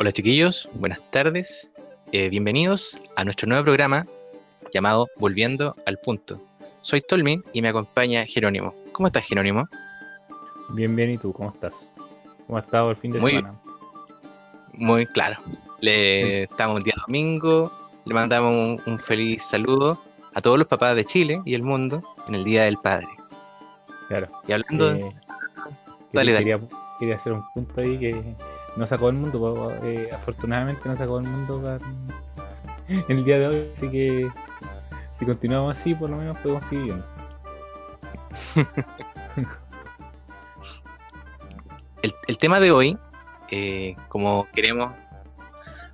Hola chiquillos, buenas tardes. Bienvenidos a nuestro nuevo programa llamado Volviendo al Punto. Soy Tolmin y me acompaña Jerónimo. ¿Cómo estás, Jerónimo? Bien, bien, ¿y tú? ¿Cómo estás? ¿Cómo ha estado el fin de Muy, semana? muy claro. El- Estamos un día domingo, le mandamos un feliz saludo a todos los papás de Chile y el mundo en el Día del Padre. claro, Y hablando, eh, dale, dale. quería hacer un punto ahí que no sacó el mundo, afortunadamente no sacó el mundo el día de hoy, así que si continuamos así, por lo menos podemos seguir viendo. El tema de hoy, como queremos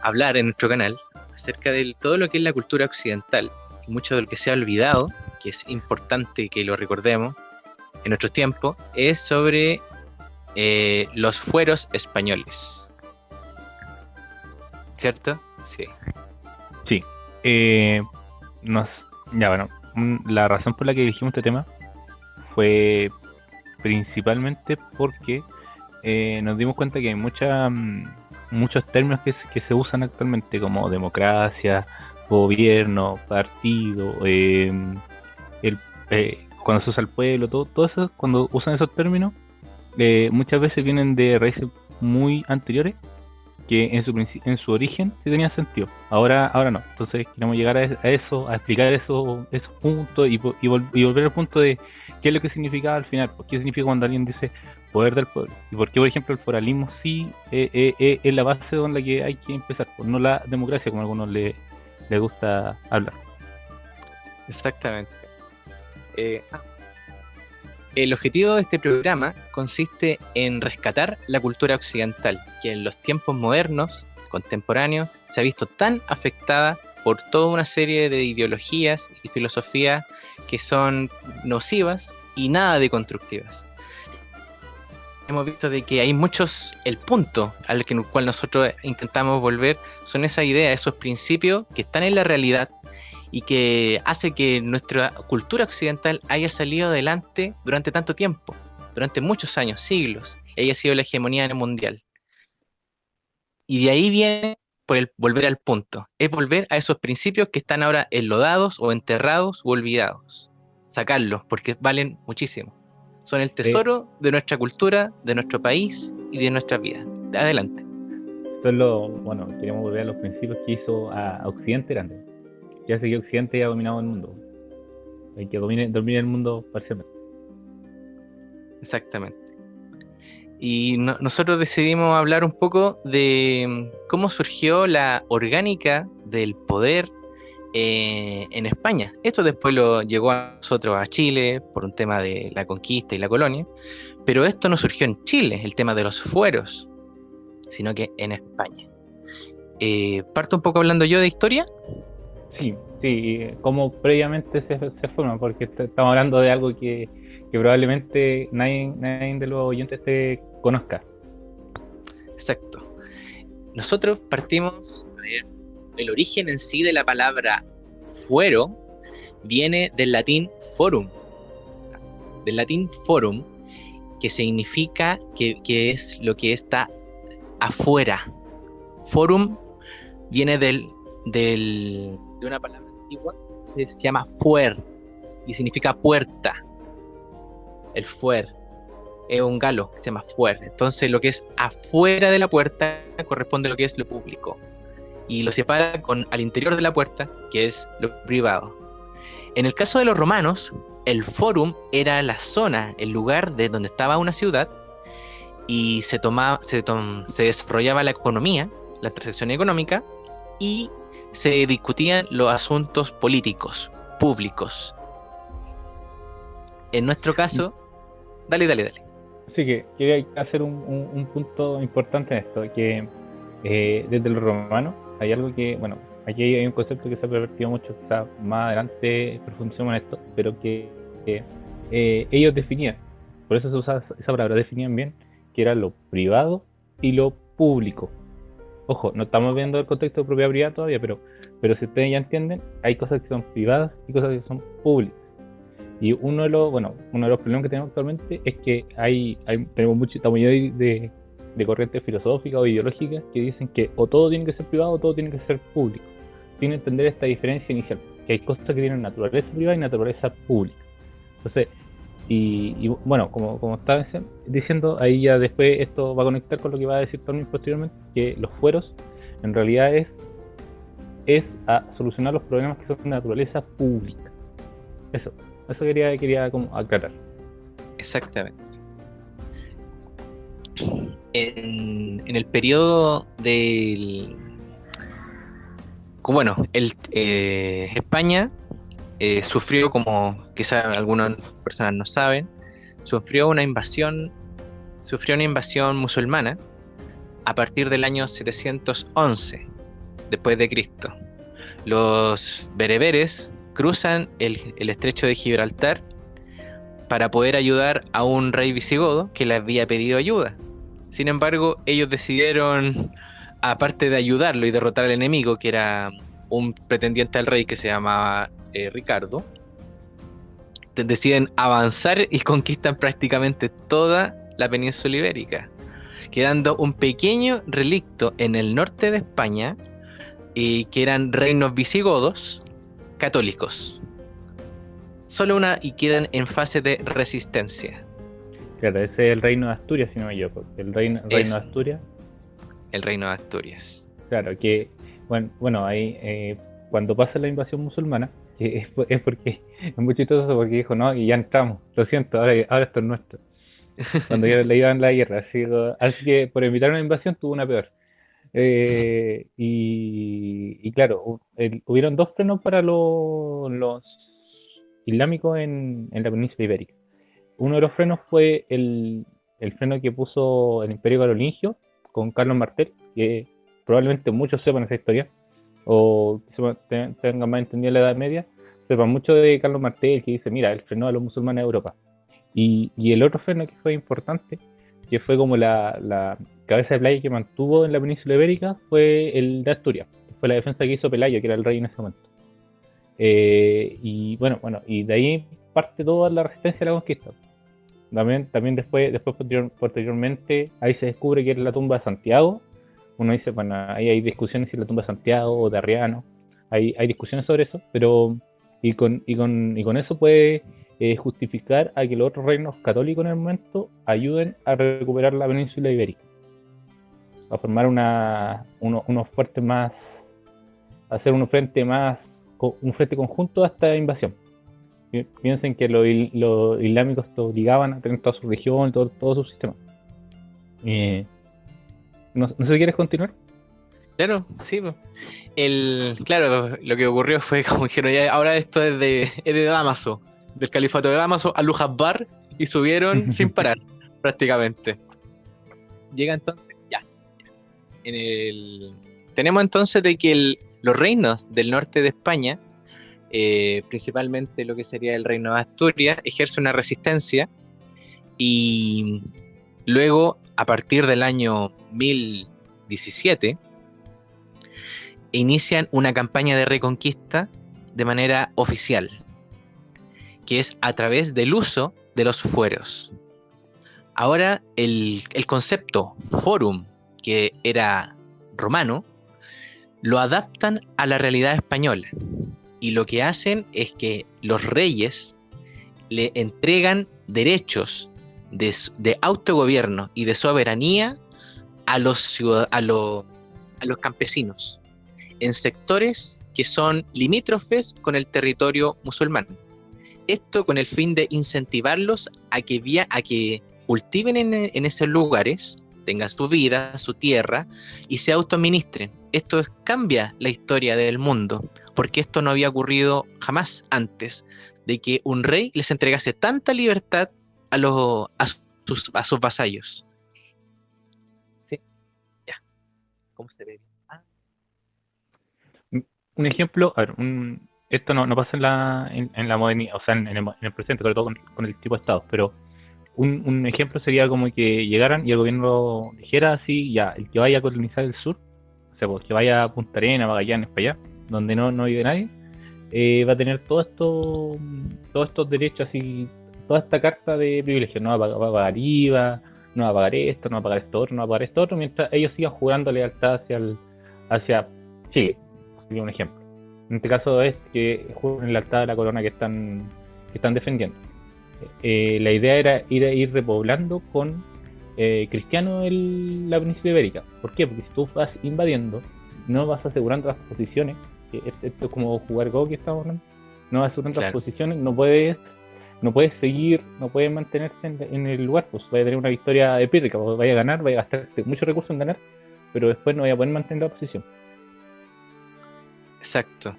hablar en nuestro canal acerca de todo lo que es la cultura occidental y mucho de lo que se ha olvidado, que es importante que lo recordemos en nuestros tiempos, es sobre los fueros españoles, ¿cierto? Sí. Sí, eh, nos, ya bueno, la razón por la que elegimos este tema fue principalmente porque nos dimos cuenta que hay muchos términos que se usan actualmente, como democracia, gobierno, partido, cuando se usa el pueblo, todo eso, cuando usan esos términos, muchas veces vienen de raíces muy anteriores que en su origen sí tenían sentido. Ahora no. Entonces queremos llegar a eso, a explicar esos puntos y volver al punto de qué es lo que significa al final. ¿Qué significa cuando alguien dice poder del pueblo? Y por qué, por ejemplo, el foralismo sí es la base con la que hay que empezar, pues, no la democracia como a algunos les gusta hablar. Exactamente. Eh, el objetivo de este programa consiste en rescatar la cultura occidental, que en los tiempos modernos, contemporáneos, se ha visto tan afectada por toda una serie de ideologías y filosofías que son nocivas y nada de constructivas. Hemos visto de que hay muchos, el punto al cual nosotros intentamos volver son esas ideas, esos principios que están en la realidad y que hace que nuestra cultura occidental haya salido adelante durante tanto tiempo, durante muchos años, siglos, y haya sido la hegemonía mundial. Y de ahí viene por el volver al punto, es volver a esos principios que están ahora enlodados o enterrados o olvidados, sacarlos porque valen muchísimo. Son el Eh, tesoro de nuestra cultura, de nuestro país y de nuestra vida. Adelante. Esto es bueno, queremos volver a los principios que hizo a Occidente grande. Que hace que Occidente haya dominado el mundo. Hay que domine el mundo parcialmente. Exactamente. Y nosotros decidimos hablar un poco de cómo surgió la orgánica del poder en España. Esto después lo llegó a nosotros a Chile por un tema de la conquista y la colonia, pero esto no surgió en Chile, el tema de los fueros, sino que en España. Parto un poco hablando yo de historia. Sí, sí, como previamente se forma, porque estamos hablando de algo que probablemente nadie de los oyentes te conozca. Exacto. Nosotros partimos, a ver, el origen en sí de la palabra fuero viene del latín forum, que significa que es lo que está afuera. Forum viene de una palabra antigua que se llama fuer y significa puerta. El fuer es un galo que se llama fuer. Entonces lo que es afuera de la puerta corresponde a lo que es lo público y lo separa con al interior de la puerta, que es lo privado. En el caso de los romanos, el forum era la zona, el lugar de donde estaba una ciudad y se desarrollaba la economía, la transacción económica y se discutían los asuntos políticos, públicos. En nuestro caso, dale, dale, dale. Así que quería hacer un punto importante en esto, que desde los romanos hay algo que, bueno, aquí hay un concepto que se ha pervertido mucho, quizás más adelante profundizamos en esto, pero que ellos definían, por eso se usa esa palabra, definían bien, que era lo privado y lo público. Ojo, no estamos viendo el contexto de propiedad privada todavía, pero si ustedes ya entienden, hay cosas que son privadas y cosas que son públicas. Y uno de los problemas que tenemos actualmente es que tenemos mucho, estamos llenos de corrientes filosóficas o ideológicas que dicen que o todo tiene que ser privado o todo tiene que ser público, sin entender esta diferencia inicial, que hay cosas que tienen naturaleza privada y naturaleza pública. Entonces, y bueno, como estaba diciendo, ahí ya después esto va a conectar con lo que va a decir Tommy posteriormente, que los fueros en realidad es a solucionar los problemas que son de naturaleza pública. Eso quería como aclarar. Exactamente. En el periodo del... Bueno, España sufrió, como quizás algunas personas no saben, sufrió una invasión musulmana a partir del año 711 después de Cristo. Los bereberes cruzan el estrecho de Gibraltar para poder ayudar a un rey visigodo que le había pedido ayuda. Sin embargo, ellos decidieron, aparte de ayudarlo y derrotar al enemigo, que era un pretendiente al rey que se llamaba Ricardo, deciden avanzar y conquistan prácticamente toda la península ibérica, quedando un pequeño relicto en el norte de España, que eran reinos visigodos católicos. Solo una, y quedan en fase de resistencia. Claro, ese es el reino de Asturias, si no me equivoco. El reino de Asturias. El reino de Asturias. Claro, que bueno ahí cuando pasa la invasión musulmana, que es porque es muy chistoso porque dijo, no, y ya entramos, lo siento, ahora esto es nuestro. Cuando ya le iban la guerra, así que por evitar una invasión tuvo una peor. Y claro, hubieron dos frenos para los islámicos en la península ibérica. Uno de los frenos fue el freno que puso el Imperio Carolingio con Carlos Martel, que probablemente muchos sepan esa historia, o que tengan más entendida la Edad Media, sepan mucho de Carlos Martel, que dice, mira, él frenó a los musulmanes de Europa. Y el otro freno que fue importante, que fue como la cabeza de playa que mantuvo en la península ibérica, fue el de Asturias. Fue la defensa que hizo Pelayo, que era el rey en ese momento. Y bueno, y de ahí parte toda la resistencia a la conquista. También después posteriormente, ahí se descubre que es la tumba de Santiago. Uno dice, bueno, ahí hay discusiones si es la tumba de Santiago o de Arriano. Hay discusiones sobre eso, pero y con eso puede justificar a que los otros reinos católicos en el momento ayuden a recuperar la península ibérica, a formar unos fuertes más, hacer un frente conjunto a esta invasión. Piensen que los islámicos te obligaban a tener toda su región, todo su sistema. No sé si quieres continuar. Claro, sí. Claro, lo que ocurrió fue como dijeron, ya, ahora esto es de Dámaso, del califato de Dámaso a Lujabbar, y subieron sin parar, prácticamente. Llega entonces, ya. Tenemos entonces de que los reinos del norte de España, principalmente lo que sería el reino de Asturias, ejerce una resistencia, y luego, a partir del año 1017, inician una campaña de reconquista de manera oficial, que es a través del uso de los fueros. Ahora el concepto forum, que era romano, lo adaptan a la realidad española, y lo que hacen es que los reyes le entregan derechos de autogobierno y de soberanía a los campesinos en sectores que son limítrofes con el territorio musulmán. Esto con el fin de incentivarlos a que cultiven en esos lugares, tengan su vida, su tierra, y se autoadministren. Esto cambia la historia del mundo, porque esto no había ocurrido jamás antes, de que un rey les entregase tanta libertad a sus vasallos. ¿Sí? Ya. ¿Cómo se ve? Un ejemplo, a ver, esto no pasa en la modernidad, o sea, en el presente, sobre todo con el tipo de estados, pero un ejemplo sería como que llegaran y el gobierno dijera así, ya, el que vaya a colonizar el sur, o sea, pues, que vaya a Punta Arenas, Magallanes, para allá, donde no vive nadie, va a tener todos estos derechos, así, toda esta carta de privilegios, ¿no? Va a pagar IVA, no va a pagar esto, no va a pagar esto otro, no va a pagar esto otro, mientras ellos sigan jurando lealtad hacia Chile, sería un ejemplo. En este caso es que juren lealtad a la corona que están defendiendo. La idea era ir repoblando con cristianos la península ibérica. ¿Por qué? Porque si tú vas invadiendo, no vas asegurando las posiciones, que esto es como jugar Go que estamos hablando, no vas asegurando las posiciones, no puedes seguir, no puedes mantenerse en el lugar, pues vaya a tener una victoria epírica, pues vaya a ganar, vaya a gastar muchos recursos en ganar, pero después no vaya a poder mantener la posición. Exacto.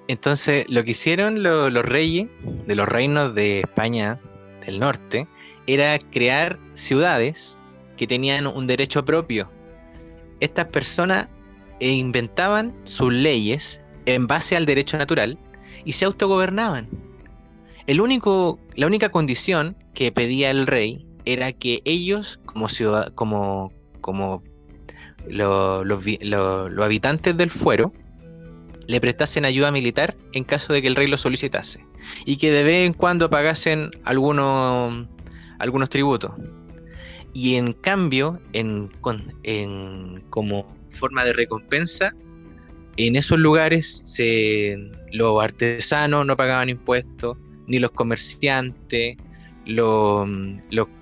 Entonces, lo que hicieron los reyes de los reinos de España del norte era crear ciudades que tenían un derecho propio. Estas personas inventaban sus leyes en base al derecho natural y se autogobernaban. La única condición que pedía el rey era que ellos, como los habitantes del fuero, le prestasen ayuda militar en caso de que el rey lo solicitase y que de vez en cuando pagasen algunos tributos. Y en cambio, como forma de recompensa, en esos lugares los artesanos no pagaban impuestos, ni los comerciantes, los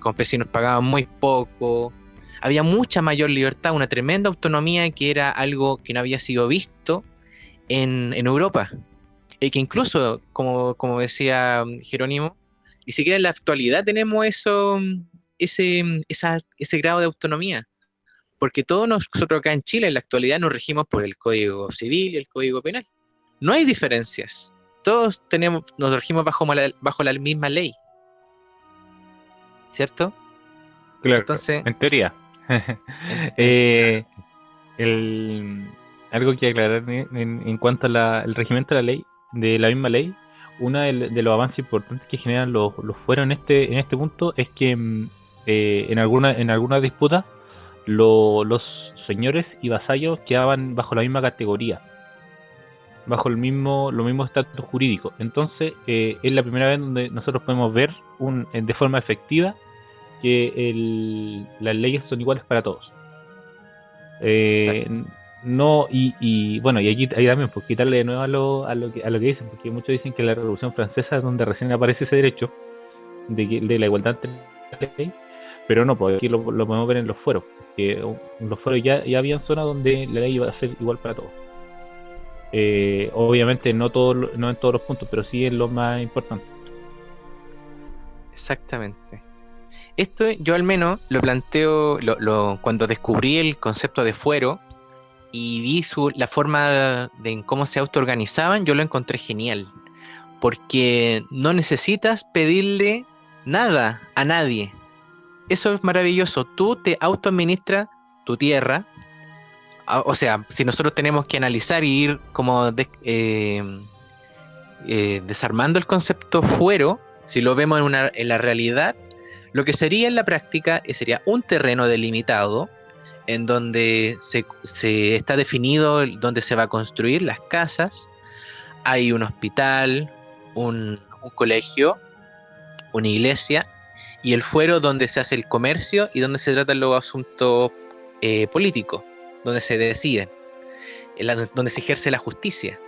campesinos pagaban muy poco. Había mucha mayor libertad, una tremenda autonomía que era algo que no había sido visto en Europa. Y que incluso, como decía Jerónimo, ni siquiera en la actualidad tenemos ese grado de autonomía. Porque todos nosotros acá en Chile en la actualidad nos regimos por el Código Civil y el Código Penal. No hay diferencias. Todos nos regimos bajo la misma ley. ¿Cierto? Claro, entonces, en teoría. Algo que aclarar en cuanto al regimiento de la ley, de la misma ley, uno de los avances importantes que generan los fueros en este punto es que en algunas disputas los señores y vasallos quedaban bajo la misma categoría, bajo los mismos estatus jurídicos. Entonces es la primera vez donde nosotros podemos ver de forma efectiva que las leyes son iguales para todos. No, y bueno, y aquí también, pues quitarle de nuevo a lo que dicen, porque muchos dicen que la Revolución Francesa es donde recién aparece ese derecho de la igualdad entre las leyes, pero no, pues aquí lo podemos ver en los fueros, que en los fueros ya habían zonas donde la ley iba a ser igual para todos. Obviamente no en todos los puntos, pero sí en los más importantes. Exactamente. Esto yo al menos lo planteo cuando descubrí el concepto de fuero y vi la forma de cómo se autoorganizaban, yo lo encontré genial, porque no necesitas pedirle nada a nadie. Eso es maravilloso. Tú te autoadministras tu tierra. O sea, si nosotros tenemos que analizar y ir como desarmando el concepto fuero, si lo vemos en la realidad, lo que sería en la práctica sería un terreno delimitado en donde se está definido dónde se va a construir las casas. Hay un hospital, un colegio, una iglesia, y el fuero donde se hace el comercio y donde se tratan los asuntos políticos, donde se deciden, donde se ejerce la justicia.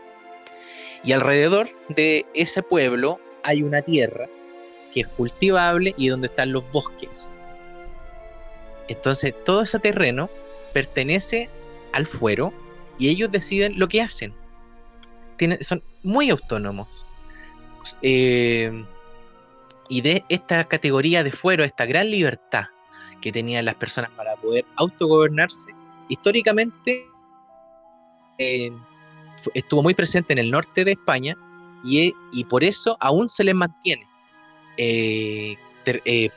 Y alrededor de ese pueblo hay una tierra que es cultivable y donde están los bosques. Entonces todo ese terreno pertenece al fuero y ellos deciden lo que hacen. Son muy autónomos. Y de esta categoría de fuero, esta gran libertad que tenían las personas para poder autogobernarse, históricamente estuvo muy presente en el norte de España y por eso aún se les mantiene.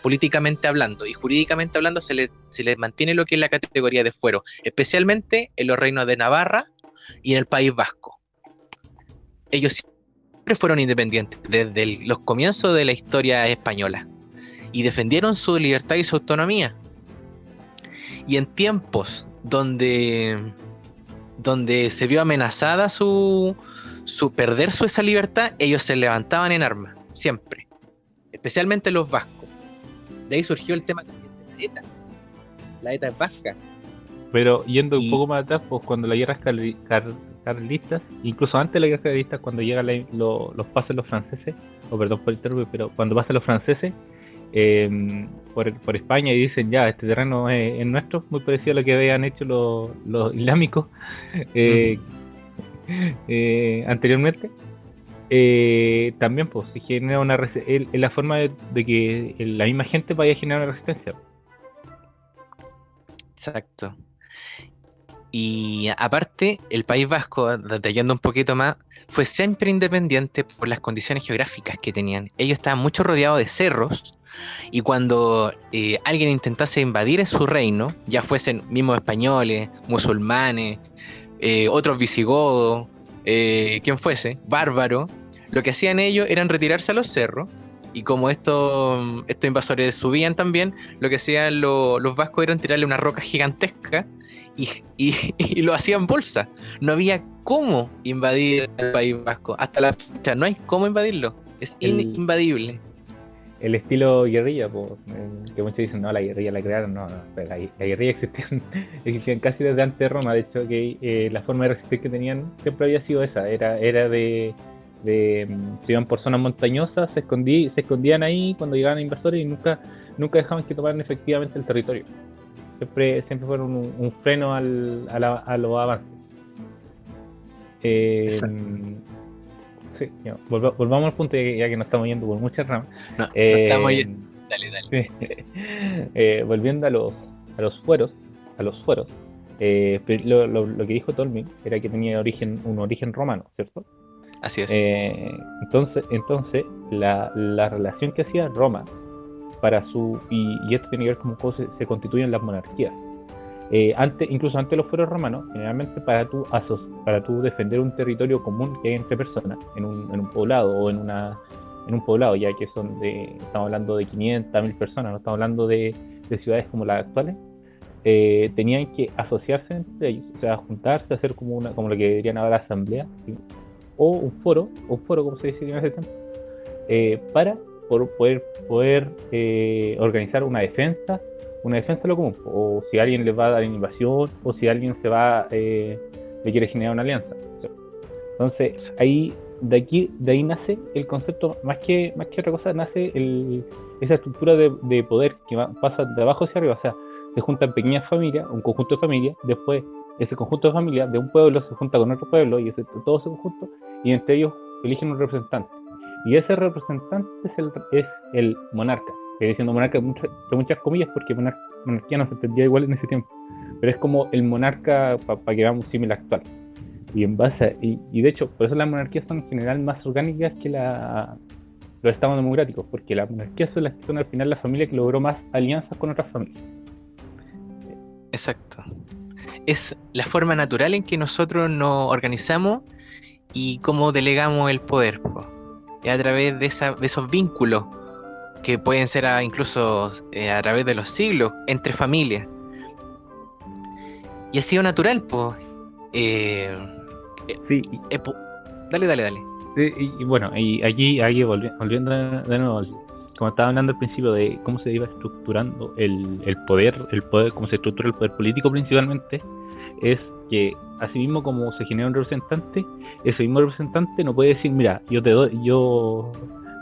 Políticamente hablando y jurídicamente hablando se les mantiene lo que es la categoría de fuero, especialmente en los reinos de Navarra y en el País Vasco. Ellos siempre fueron independientes desde los comienzos de la historia española y defendieron su libertad y su autonomía. Y en tiempos donde se vio amenazada su perder esa libertad, ellos se levantaban en armas, siempre. Especialmente los vascos. De ahí surgió el tema también de La ETA es vasca. Pero yendo un Y poco más atrás, pues cuando las guerras carlistas, incluso antes de las guerras carlistas, cuando llegan los pasan los franceses, o perdón por el término, pero cuando pasan los franceses por España y dicen ya, este terreno es nuestro, muy parecido a lo que habían hecho los islámicos eh, anteriormente, también pues se genera es la forma de que la misma gente vaya a generar una resistencia. exacto. Y aparte, el País Vasco, detallando un poquito más, fue siempre independiente por las condiciones geográficas que tenían. Ellos estaban mucho rodeados de cerros y cuando alguien intentase invadir en su reino, ya fuesen mismos españoles, musulmanes, otros visigodos, quien fuese, bárbaro, lo que hacían ellos eran retirarse a los cerros. Y como estos invasores subían también, lo que hacían los vascos era tirarle una roca gigantesca y lo hacían bolsa. No había cómo invadir el País Vasco. Hasta la fecha no hay cómo invadirlo. Es invadible. El estilo guerrilla, pues, que muchos dicen, no, la guerrilla la crearon, no, pero la guerrilla existían casi desde antes de Roma. De hecho, que la forma de resistir que tenían siempre había sido esa, era se iban por zonas montañosas, se escondían ahí cuando llegaban invasores y nunca dejaban que tomaran efectivamente el territorio. Siempre fueron un freno a los avances. Sí, volvamos al punto, ya que nos estamos yendo por muchas ramas. No estamos yendo. Dale. Volviendo a los fueros, lo que dijo Tolkien era que tenía un origen romano, ¿cierto? Así es. Entonces la relación que hacía Roma para y esto tiene que ver con cómo se constituyen las monarquías. Incluso antes de los fueros romanos, generalmente para tú defender un territorio común que hay entre personas, en un poblado o en un poblado, ya que estamos hablando de 500.000 personas, no estamos hablando de ciudades como las actuales, tenían que asociarse entre ellos, o sea, juntarse, hacer como lo que dirían ahora asamblea, ¿sí? O un foro como se decía en ese tiempo, para poder organizar una defensa de lo común, o si alguien les va a dar invasión, o si alguien le quiere generar una alianza, ¿cierto? Entonces de ahí nace el concepto, más que otra cosa, nace esa estructura de poder que pasa de abajo hacia arriba. O sea, se juntan pequeñas familias, un conjunto de familias, después ese conjunto de familias de un pueblo se junta con otro pueblo y todo ese conjunto, y entre ellos eligen un representante, y ese representante es el monarca. Estoy diciendo monarca de muchas comillas porque monarquía no se entendía igual en ese tiempo, pero es como el monarca para que veamos un símil actual. Y en base y de hecho, por eso las monarquías son en general más orgánicas que los estados democráticos, porque las monarquías son las que son al final la familia que logró más alianzas con otras familias. Exacto. Es la forma natural en que nosotros nos organizamos y cómo delegamos el poder, a través de esos vínculos que pueden ser incluso a través de los siglos entre familias. Y ha sido natural, pues. Sí. Dale. Y bueno, y aquí volviendo de nuevo, como estaba hablando al principio de cómo se iba estructurando el poder, cómo se estructura el poder político principalmente, es que así mismo como se genera un representante, ese mismo representante no puede decir, mira,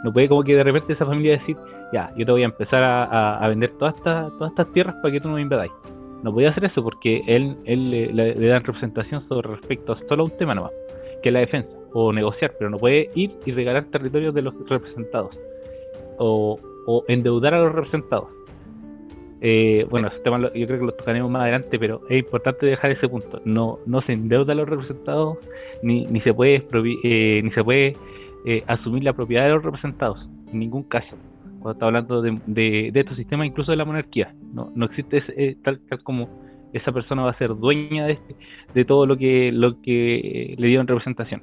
no puede como que de repente esa familia decir, ya, yo te voy a empezar a vender todas estas tierras para que tú no me invadáis. No podía hacer eso porque él le dan representación sobre respecto a solo un tema nomás, que es la defensa, o negociar, pero no puede ir y regalar territorios de los representados, o endeudar a los representados. Bueno, ese tema yo creo que lo tocaremos más adelante, pero es importante dejar ese punto. No se endeuda a los representados, ni se puede asumir la propiedad de los representados, en ningún caso. Cuando está hablando de estos sistemas, incluso de la monarquía, no existe tal como esa persona va a ser dueña de todo lo que le dieron representación.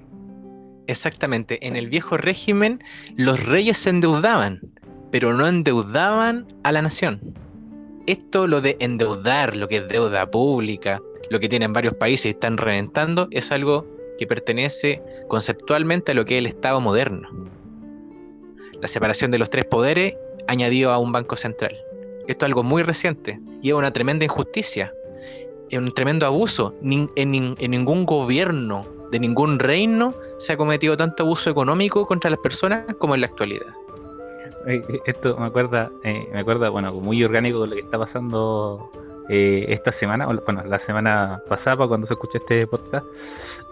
Exactamente. En el viejo régimen, los reyes se endeudaban, pero no endeudaban a la nación. Esto, lo de endeudar, lo que es deuda pública, lo que tienen varios países y están reventando, es algo que pertenece conceptualmente a lo que es el Estado moderno. La separación de los tres poderes añadido a un banco central. Esto es algo muy reciente y es una tremenda injusticia, es un tremendo abuso. En ningún gobierno de ningún reino se ha cometido tanto abuso económico contra las personas como en la actualidad. Esto me acuerda, bueno, muy orgánico con lo que está pasando esta semana, bueno, la semana pasada cuando se escucha este podcast,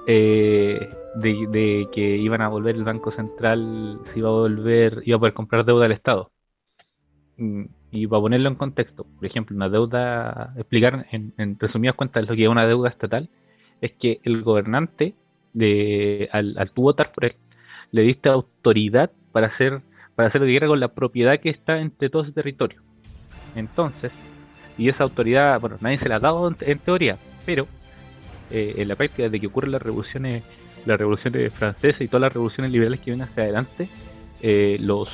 de que iban a volver el Banco Central, se iba a volver, iba a poder comprar deuda del Estado. Y para ponerlo en contexto, por ejemplo, una deuda, explicar en resumidas cuentas lo que es una deuda estatal, es que el gobernante, al tú votar por él, le diste autoridad para hacer lo que quiera con la propiedad que está entre todo ese territorio. Entonces, y esa autoridad, bueno, nadie se la ha dado en teoría, pero en la práctica, de que ocurren las revoluciones francesas y todas las revoluciones liberales que vienen hacia adelante, los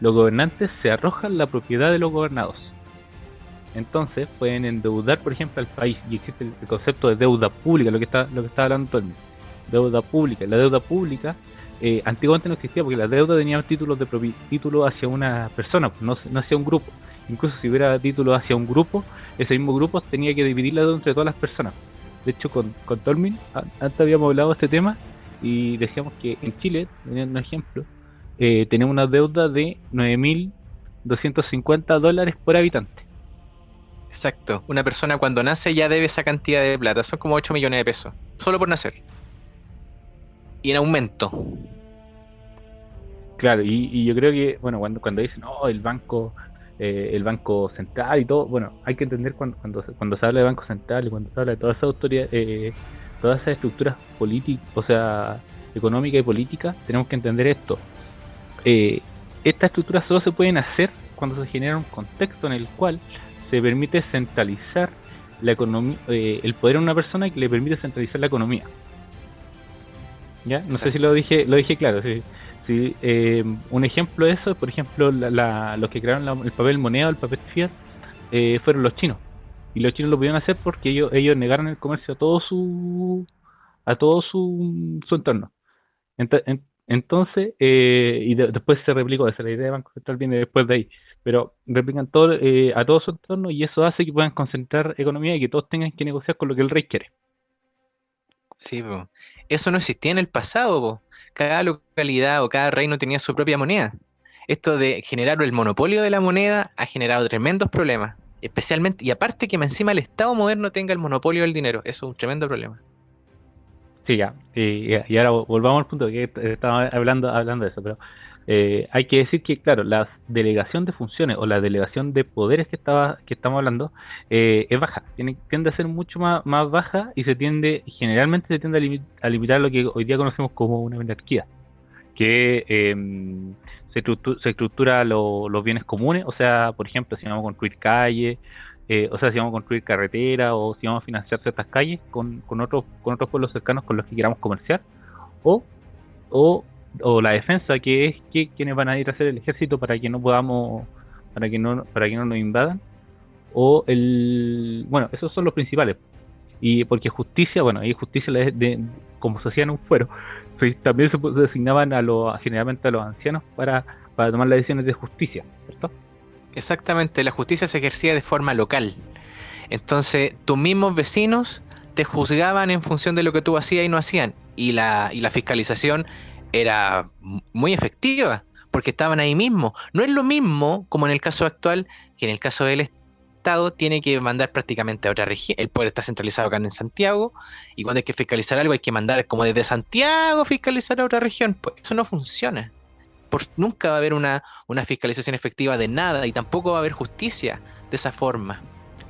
gobernantes se arrojan la propiedad de los gobernados. Entonces pueden endeudar, por ejemplo, al país, y existe el concepto de deuda pública, lo que está hablando todo el mundo. Deuda pública. La deuda pública antiguamente no existía, porque la deuda tenía títulos título hacia una persona, no hacia un grupo. Incluso si hubiera títulos hacia un grupo, ese mismo grupo tenía que dividir la deuda entre todas las personas. De hecho, con Tolmin, antes habíamos hablado de este tema y decíamos que en Chile, teniendo un ejemplo, tenemos una deuda de $9.250 por habitante. Exacto. Una persona cuando nace ya debe esa cantidad de plata. Son como 8 millones de pesos. Solo por nacer. Y en aumento. Claro, y yo creo que, bueno, cuando dicen, oh, el banco central y todo, bueno, hay que entender cuando se habla de banco central y cuando se habla de todas esas autoridades, todas esas estructuras políticas, o sea, económicas y políticas, tenemos que entender esto. Estas estructuras solo se pueden hacer cuando se genera un contexto en el cual se permite centralizar la economía, el poder en una persona que le permite centralizar la economía. ¿Ya? No sé si lo dije claro. Sí, un ejemplo de eso es, por ejemplo, los que crearon el papel moneda o el papel fiat fueron los chinos. Y los chinos lo pudieron hacer porque ellos negaron el comercio a todo su entorno. Entonces, después se replicó, esa la idea de Banco Central viene después de ahí, pero replican todo a todo su entorno, y eso hace que puedan concentrar economía y que todos tengan que negociar con lo que el rey quiere. Sí, po. Eso no existía en el pasado, po. Cada localidad o cada reino tenía su propia moneda. Esto de generar el monopolio de la moneda ha generado tremendos problemas. Especialmente, y aparte que encima el Estado moderno tenga el monopolio del dinero. Eso es un tremendo problema. Sí, ya. Y ahora volvamos al punto que estaba hablando de eso, pero hay que decir que, claro, la delegación de funciones o la delegación de poderes que estamos hablando es baja. Tiende a ser mucho más baja, y generalmente se tiende a limitar lo que hoy día conocemos como una monarquía, que se estructura los bienes comunes, o sea, por ejemplo, si vamos a construir calles, o sea, si vamos a construir carreteras, o si vamos a financiar ciertas calles con otros pueblos cercanos con los que queramos comerciar, o, o la defensa, que es que quienes van a ir a hacer el ejército para que no podamos, para que no nos invadan, bueno, esos son los principales. Y porque justicia, bueno, ahí justicia como se hacía en un fuero, pues también se designaban generalmente a los ancianos para tomar las decisiones de justicia, ¿cierto? Exactamente, la justicia se ejercía de forma local. Entonces, tus mismos vecinos te juzgaban en función de lo que tú hacías y no hacían. Y la fiscalización era muy efectiva, porque estaban ahí mismo. No es lo mismo como en el caso actual, que en el caso del Estado tiene que mandar prácticamente a otra región. El poder está centralizado acá en Santiago, y cuando hay que fiscalizar algo hay que mandar como desde Santiago a fiscalizar a otra región. Pues eso no funciona. Nunca va a haber una fiscalización efectiva de nada, y tampoco va a haber justicia de esa forma,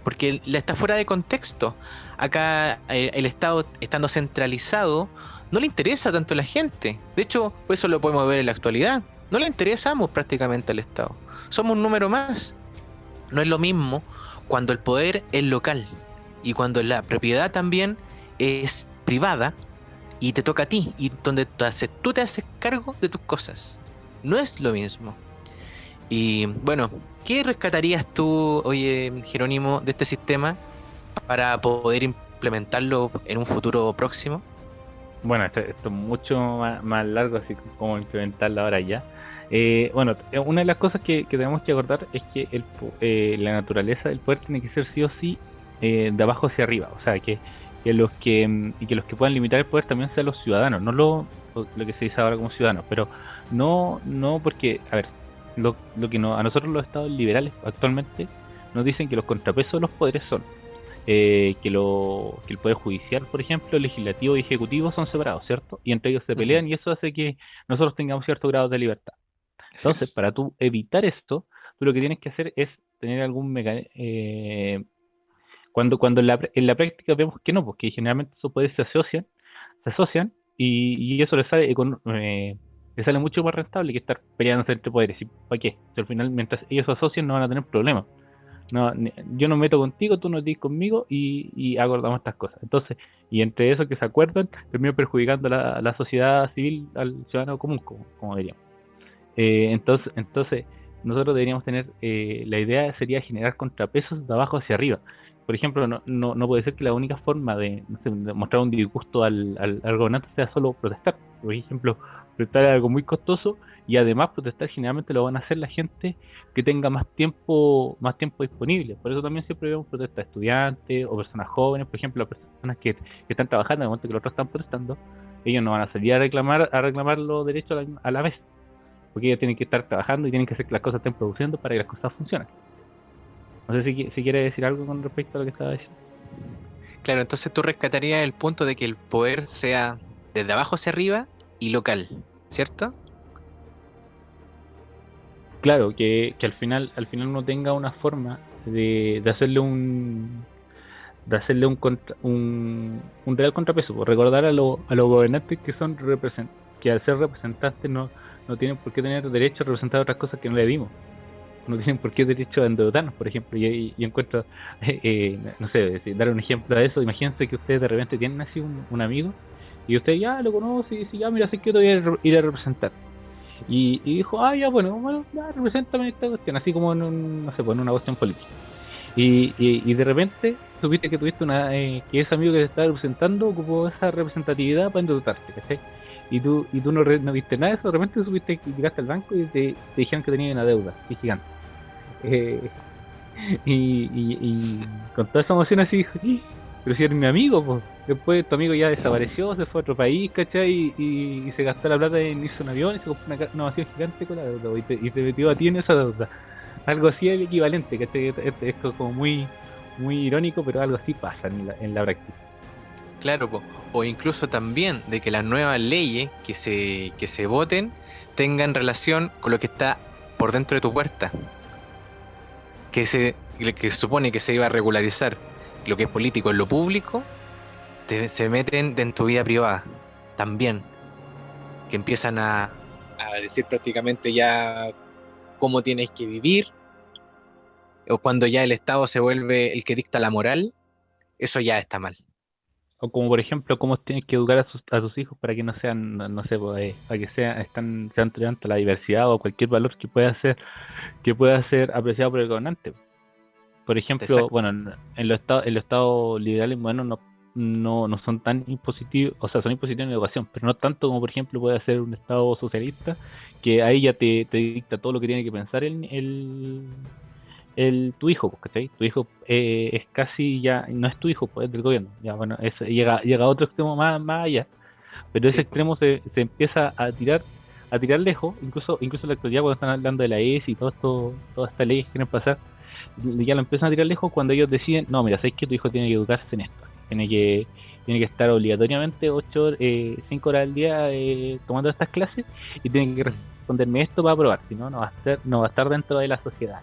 porque está fuera de contexto. Acá el Estado, estando centralizado, no le interesa tanto a la gente. De hecho, por eso lo podemos ver en la actualidad. No le interesamos prácticamente al Estado. Somos un número más. No es lo mismo cuando el poder es local y cuando la propiedad también es privada y te toca a ti, y donde tú te haces cargo de tus cosas. No es lo mismo. Y bueno, ¿qué rescatarías tú, oye, Jerónimo, de este sistema para poder implementarlo en un futuro próximo? Bueno, esto es mucho más largo, así como implementarlo ahora ya. Bueno, una de las cosas que tenemos que acordar es que la naturaleza del poder tiene que ser sí o sí de abajo hacia arriba. O sea, y que los que puedan limitar el poder también sean los ciudadanos, no lo que se dice ahora como ciudadanos, pero no porque, a ver, lo que a nosotros los estados liberales actualmente nos dicen que los contrapesos de los poderes son que el poder judicial, por ejemplo, legislativo y ejecutivo son separados, ¿cierto? Y entre ellos se Ujú. pelean y eso hace que nosotros tengamos cierto grado de libertad. Así Entonces, es. para tú evitar esto, tú lo que tienes que hacer es tener algún mecanismo. Cuando en la práctica vemos que no, porque generalmente esos poderes se asocian y eso les sale mucho más rentable que estar peleándose entre poderes. ¿Y para qué? Si al final, mientras ellos se asocian, no van a tener problemas. No, yo no me meto contigo, tú no te metes conmigo y acordamos estas cosas. Entonces, y entre eso que se acuerdan, termina perjudicando a la sociedad civil, al ciudadano común, como diríamos. Entonces, nosotros deberíamos tener, la idea sería generar contrapesos de abajo hacia arriba. Por ejemplo, no puede ser que la única forma de, no sé, de mostrar un disgusto al gobernante sea solo protestar. Por ejemplo, protestar es algo muy costoso y además protestar generalmente lo van a hacer la gente que tenga más tiempo disponible. Por eso también siempre vemos protestas de estudiantes o personas jóvenes, por ejemplo, las personas que están trabajando en el momento que los otros están protestando, ellos no van a salir a reclamar los derechos a la vez porque ellos tienen que estar trabajando y tienen que hacer que las cosas estén produciendo para que las cosas funcionen. No sé si quiere decir algo con respecto a lo que estaba diciendo. Claro, entonces tú rescatarías el punto de que el poder sea desde abajo hacia arriba y local, ¿cierto? Claro, que al final uno tenga una forma de hacerle un real contrapeso, pues recordar a los gobernantes que al ser representantes no tienen por qué tener derecho a representar otras cosas que no le dimos. No tienen por qué derecho a endeudarnos, por ejemplo. Y encuentro, no sé, dar un ejemplo de eso. Imagínense que ustedes de repente tienen así un amigo y usted ya lo conoce y dice, ya, mira, sé que te voy a ir a representar. Y dijo, ya, bueno, ya, represéntame en esta cuestión, así como no sé, pues, en una cuestión política. Y de repente supiste que que ese amigo que te estaba representando ocupó esa representatividad para endeudarte, ¿cachai? Y tú no viste nada de eso, de repente supiste que llegaste al banco y te dijeron que tenías una deuda, así gigante. Eh, y con toda esa emoción así dijo, "Sí, pero si eres mi amigo, pues". Después tu amigo ya desapareció, se fue a otro país, ¿cachai? Y se gastó la plata en irse a un avión y se compró una mansión gigante con la deuda, pues, y te metió a ti en esa deuda. Algo así es el equivalente, ¿cachai? Esto es como muy, muy irónico, pero algo así pasa en la práctica. Claro, po. O incluso también de que las nuevas leyes que se voten tengan relación con lo que está por dentro de tu puerta, que supone que se iba a regularizar lo que es político en lo público, se meten en tu vida privada también, que empiezan a decir prácticamente ya cómo tienes que vivir, o cuando ya el Estado se vuelve el que dicta la moral, eso ya está mal. O como por ejemplo, cómo tienes que educar a tus hijos para que no sean, no sé, pues, para que sean tolerantes a la diversidad o cualquier valor que pueda ser apreciado por el gobernante. Por ejemplo, Exacto. bueno, en los estados liberales modernos no son tan impositivos, o sea, son impositivos en educación, pero no tanto como por ejemplo puede ser un estado socialista, que ahí ya te dicta todo lo que tiene que pensar tu hijo, pues, ¿cachai? Tu hijo es casi ya, no es tu hijo, pues es del gobierno. Ya, bueno, llega a otro extremo más allá, pero ese Sí, po. extremo se empieza a tirar lejos, incluso en la actualidad cuando están hablando de la ES y todas estas leyes que quieren pasar, ya lo empiezan a tirar lejos cuando ellos deciden, no, mira, sabes que tu hijo tiene que educarse en esto, tiene que estar obligatoriamente 5 horas al día tomando estas clases y tiene que responderme esto para aprobar, si no, no va a estar dentro de la sociedad.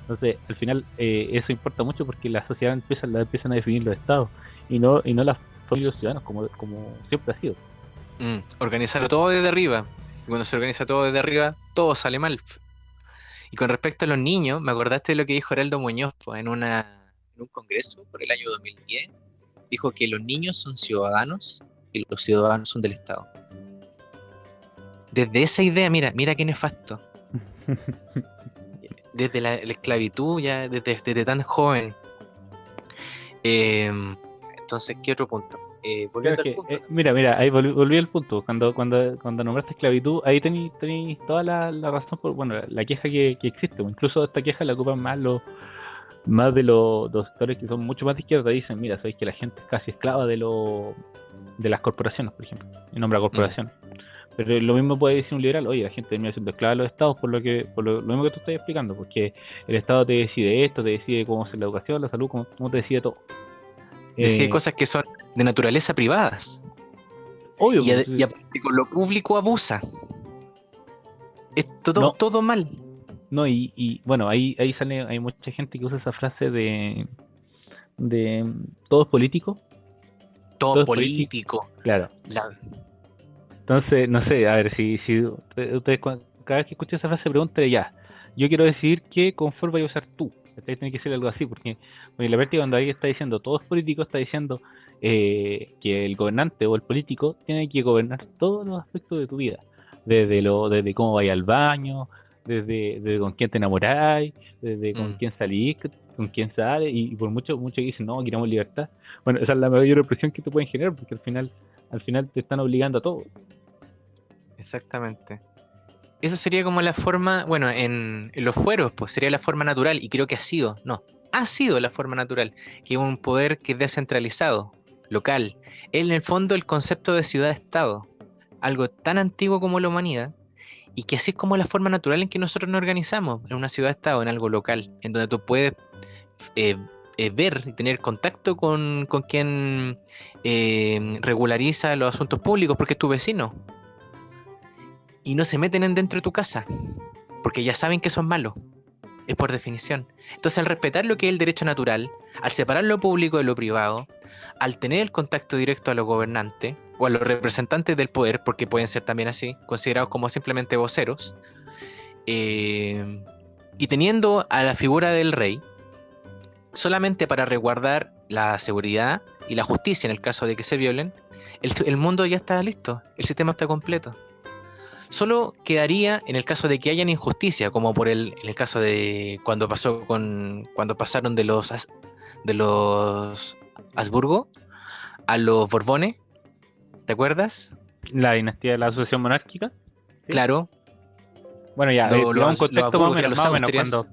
Entonces, al final, eso importa mucho porque la sociedad la empiezan a definir los estados y no las propios ciudadanos, como siempre ha sido. Organizarlo todo desde arriba. Y cuando se organiza todo desde arriba, todo sale mal. Y con respecto a los niños, me acordaste de lo que dijo Heraldo Muñoz, pues, en un congreso por el año 2010. Dijo que los niños son ciudadanos y los ciudadanos son del Estado. Desde esa idea, mira qué nefasto. Desde la esclavitud, ya desde tan joven. Entonces, ¿qué otro punto? Claro, volviendo al que, punto. mira, ahí volví al punto. Cuando nombraste esclavitud, ahí tenéis toda la razón por, bueno, la queja que existe. Incluso esta queja la ocupan más de los sectores que son mucho más de izquierda. Dicen, mira, sabéis que la gente es casi esclava de las corporaciones, por ejemplo, y nombra Mm, corporación. Pero lo mismo puede decir un liberal, oye, la gente termina siendo esclava de los estados por lo mismo que tú estás explicando, porque el estado te decide esto, te decide cómo hacer la educación, la salud, cómo te decide todo. Decide Eh, cosas que son de naturaleza privadas. obvio, pues, Y aparte con lo público abusa. Es todo, no, todo mal. no, y bueno, ahí sale, hay mucha gente que usa esa frase de todo es político, todo Todo es político, político. claro. La- Entonces, no sé, a ver, si ustedes cada vez que escuchen esa frase, pregúntale ya, yo quiero decidir qué confort voy a usar tú. Tiene que ser algo así, porque en la práctica cuando alguien está diciendo todo es político, está diciendo que el gobernante o el político tiene que gobernar todos los aspectos de tu vida, desde cómo vayas al baño, desde con quién te enamoráis, desde con mm, quién salís, con quién sales, y por mucho que dicen, no, queremos libertad. Bueno, esa es la mayor represión que te pueden generar, porque al final te están obligando a todo. exactamente. Eso sería como la forma, bueno, en los fueros, pues sería la forma natural, y creo que ha sido, no, ha sido la forma natural, que es un poder que es descentralizado, local. En el fondo, el concepto de ciudad-estado, algo tan antiguo como la humanidad, y que así es como la forma natural en que nosotros nos organizamos, en una ciudad-estado, en algo local, en donde tú puedes eh, ver y tener contacto con quien regulariza los asuntos públicos, porque es tu vecino, y no se meten en dentro de tu casa, porque ya saben que son malos. Es por definición. Entonces, al respetar lo que es el derecho natural, al separar lo público de lo privado, al tener el contacto directo a los gobernantes o a los representantes del poder, porque pueden ser también así, considerados como simplemente voceros, eh, y teniendo a la figura del rey solamente para resguardar la seguridad y la justicia en el caso de que se violen, el mundo ya está listo, el sistema está completo. Solo quedaría en el caso de que hayan injusticia, como en el caso de cuando pasaron de los Habsburgo a los Borbones, ¿te acuerdas? La dinastía de la sucesión monárquica, ¿sí? Claro, Bueno, ya, digamos un los contexto Habsburgo que eran más los o menos, Austrias,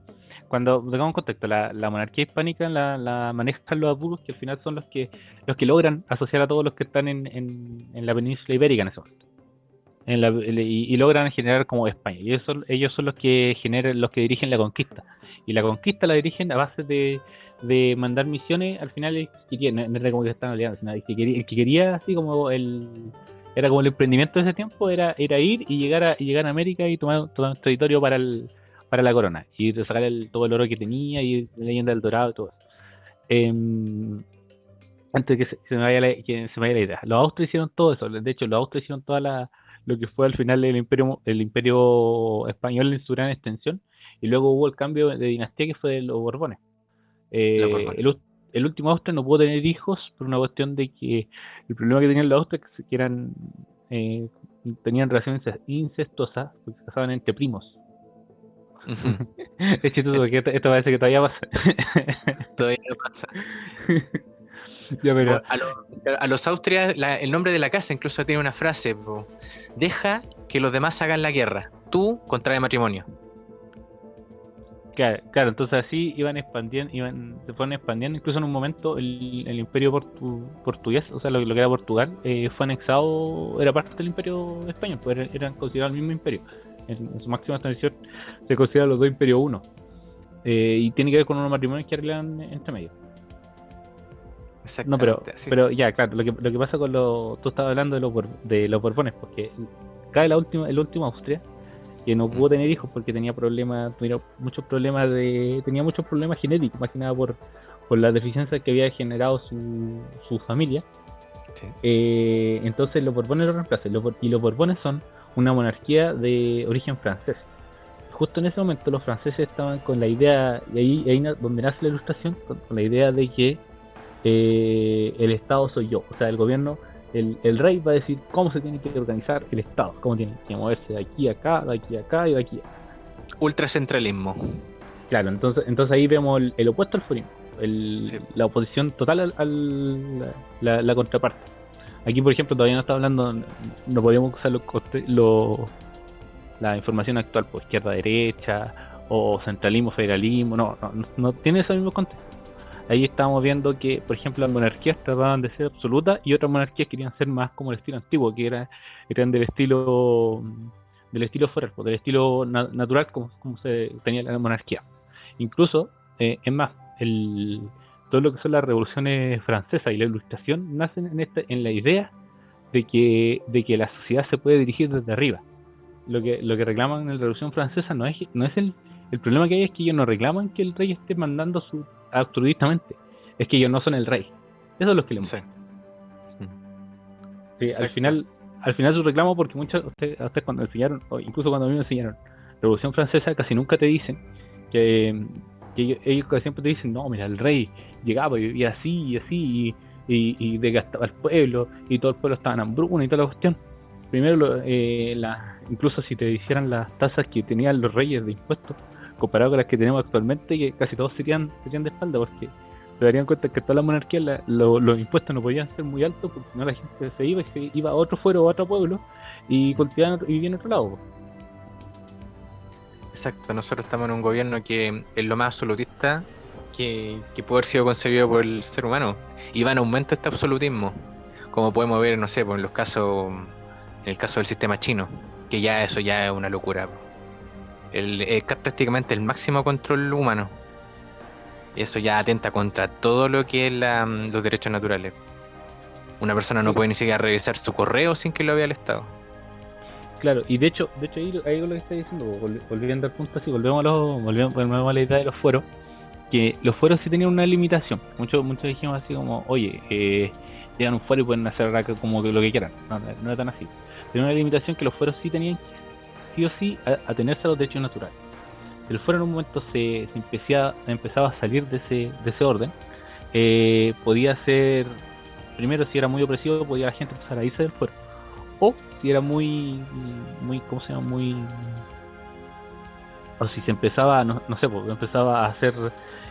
digamos un contexto, la monarquía hispánica la manejan los Habsburgos, que al final son los que logran asociar a todos los que están en la península ibérica en ese momento. Y logran generar como España. Y ellos son los que dirigen la conquista. Y la conquista la dirigen a base de mandar misiones. Al final, no era como que estaban aliados, sino el que quería, así como era como el emprendimiento de ese tiempo, era ir y llegar a América y tomar todo el territorio para la corona. Y sacar todo el oro que tenía y la leyenda del Dorado y todo eso. Antes de que se me vaya la idea. Los austrias hicieron todo eso. De hecho, los austrias hicieron lo que fue al final el imperio español en su gran extensión. Y luego hubo el cambio de dinastía que fue de los Borbones. los Eh, Borbones. el último austria no pudo tener hijos por una cuestión de que el problema que tenían los austrias que eh, tenían relaciones incestuosas porque se casaban entre primos. Ujú. Es chistoso Eh, porque esto parece que todavía pasa. Todavía no pasa. Ya, pero A los Austrias, el nombre de la casa incluso tiene una frase: deja que los demás hagan la guerra, tú contrae matrimonio. claro, entonces así se fueron expandiendo, incluso en un momento el imperio portugués, o sea, lo que era Portugal, fue anexado, era parte del imperio español, pues eran considerados el mismo imperio. En su máxima extensión se consideran los dos imperios uno. Y tiene que ver con unos matrimonios que arreglan entre medio. No, pero, Exactamente, así. pero ya, claro, lo que pasa tú estabas hablando de los Borbones, porque cae el último Austria, que no pudo Mm, tener hijos porque tenía muchos problemas genéticos, más que nada por las deficiencias que había generado su familia. sí. Entonces los Borbones lo reemplazan, y los Borbones son una monarquía de origen francés. Justo en ese momento los franceses estaban con la idea, y ahí donde nace la ilustración, con la idea de que el Estado soy yo, o sea, el gobierno, el rey va a decir cómo se tiene que organizar el Estado, cómo tiene que moverse de aquí a acá, de aquí a acá y de aquí a acá. Ultracentralismo. Claro, entonces ahí vemos el opuesto al forismo, Sí. la oposición total la contraparte. Aquí, por ejemplo, todavía no está hablando, no podemos usar la información actual, pues izquierda-derecha, o centralismo, federalismo, no tiene ese mismo contexto. Ahí estábamos viendo que, por ejemplo, las monarquías trataban de ser absolutas y otras monarquías querían ser más como el estilo antiguo, que eran del estilo foral, del estilo natural como se tenía la monarquía. Incluso, es más, todo lo que son las revoluciones francesas y la ilustración nacen en la idea de que la sociedad se puede dirigir desde arriba. Lo que reclaman en la Revolución Francesa no es el problema que hay, es que ellos no reclaman que el rey esté mandando absolutamente, es que ellos no son el rey. Eso es lo que le muestran. Sí, al final su reclamo, porque muchos ustedes cuando enseñaron, o incluso cuando a mí me enseñaron Revolución Francesa, casi nunca te dicen que ellos casi siempre te dicen, no, mira, el rey llegaba y vivía así y así y desgastaba al pueblo y todo el pueblo estaba en hambruna y toda la cuestión. Primero, incluso si te hicieran las tasas que tenían los reyes de impuestos comparado con las que tenemos actualmente, que casi todos serían de espalda, porque se darían cuenta que todas las monarquías los impuestos no podían ser muy altos, porque si no la gente se iba a otro fuero o a otro pueblo y cultivaban y vivían en otro lado. Exacto, nosotros estamos en un gobierno que es lo más absolutista que puede haber sido concebido por el ser humano, y va en aumento este absolutismo, como podemos ver, no sé, pues en el caso del sistema chino, que ya eso ya es una locura. Es prácticamente el máximo control humano. Eso ya atenta contra todo lo que es los derechos naturales. Una persona no puede ni siquiera revisar su correo sin que lo vea el Estado. Claro, y de hecho ahí lo que está diciendo, volviendo al punto así, volvemos a la idea de los fueros, que los fueros sí tenían una limitación. Muchos dijimos así como, oye, llegan un fuero y pueden hacer acá como que lo que quieran. No es tan así. Tenía una limitación que los fueros sí tenían que sí o sí atenerse a los derechos naturales. El fuero en un momento se empezaba a salir de ese orden. Podía ser, primero, si era muy opresivo, podía la gente empezar a irse del fuero. O si era muy, ¿cómo se llama? O si se empezaba, no sé, pues empezaba a hacer,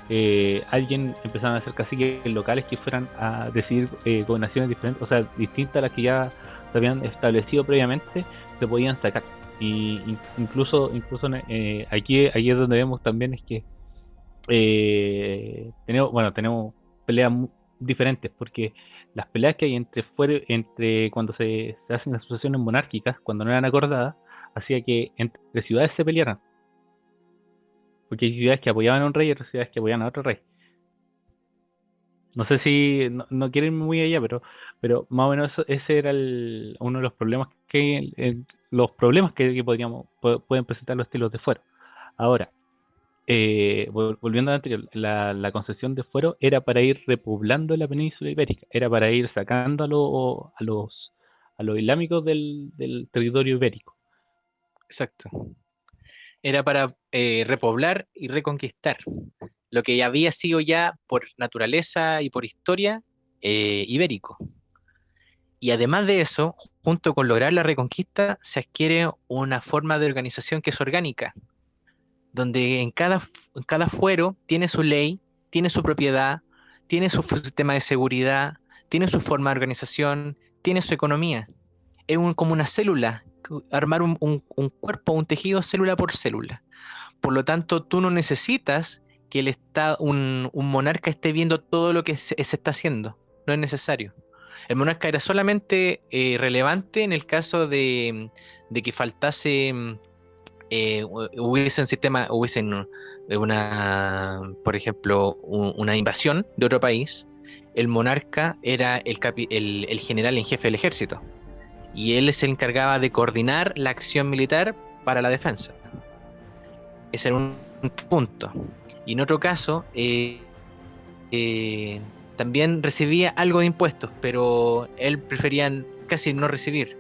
empezaban a hacer caciques locales que fueran a decidir gobernaciones diferentes, o sea, distintas a las que ya se habían establecido previamente, se podían sacar. Y incluso aquí es donde vemos también es que tenemos peleas diferentes, porque las peleas que hay entre cuando se hacen las asociaciones monárquicas, cuando no eran acordadas, hacía que entre ciudades se pelearan, porque hay ciudades que apoyaban a un rey y otras ciudades que apoyaban a otro rey. No sé si no quiero irme muy allá, pero más o menos ese era uno de los problemas que pueden presentar los estilos de fuero. Ahora, volviendo al anterior, la concesión de fuero era para ir repoblando la península ibérica, era para ir sacando a los islámicos del territorio ibérico. Exacto. Era para repoblar y reconquistar lo que ya había sido ya por naturaleza y por historia ibérico. Y además de eso, junto con lograr la reconquista, se adquiere una forma de organización que es orgánica, donde en cada fuero tiene su ley, tiene su propiedad, tiene su sistema de seguridad, tiene su forma de organización, tiene su economía. Es como una célula, armar un cuerpo, un tejido célula por célula. Por lo tanto, tú no necesitas que un monarca esté viendo todo lo que se está haciendo. No es necesario. El monarca era solamente relevante en el caso de que faltase, hubiesen por ejemplo, una invasión de otro país. El monarca era el general en jefe del ejército, y él se encargaba de coordinar la acción militar para la defensa. Ese era un punto. Y en otro caso, también recibía algo de impuestos, pero él prefería casi no recibir.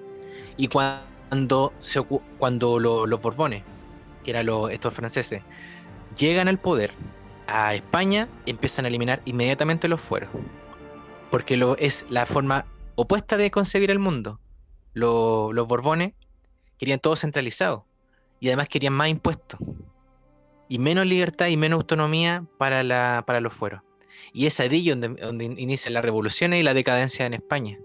Y cuando los Borbones, que eran estos franceses, llegan al poder a España, empiezan a eliminar inmediatamente los fueros, porque es la forma opuesta de concebir el mundo. Los Borbones querían todo centralizado, y además querían más impuestos y menos libertad y menos autonomía para los fueros. Y es ahí donde inician las revoluciones y la decadencia en España.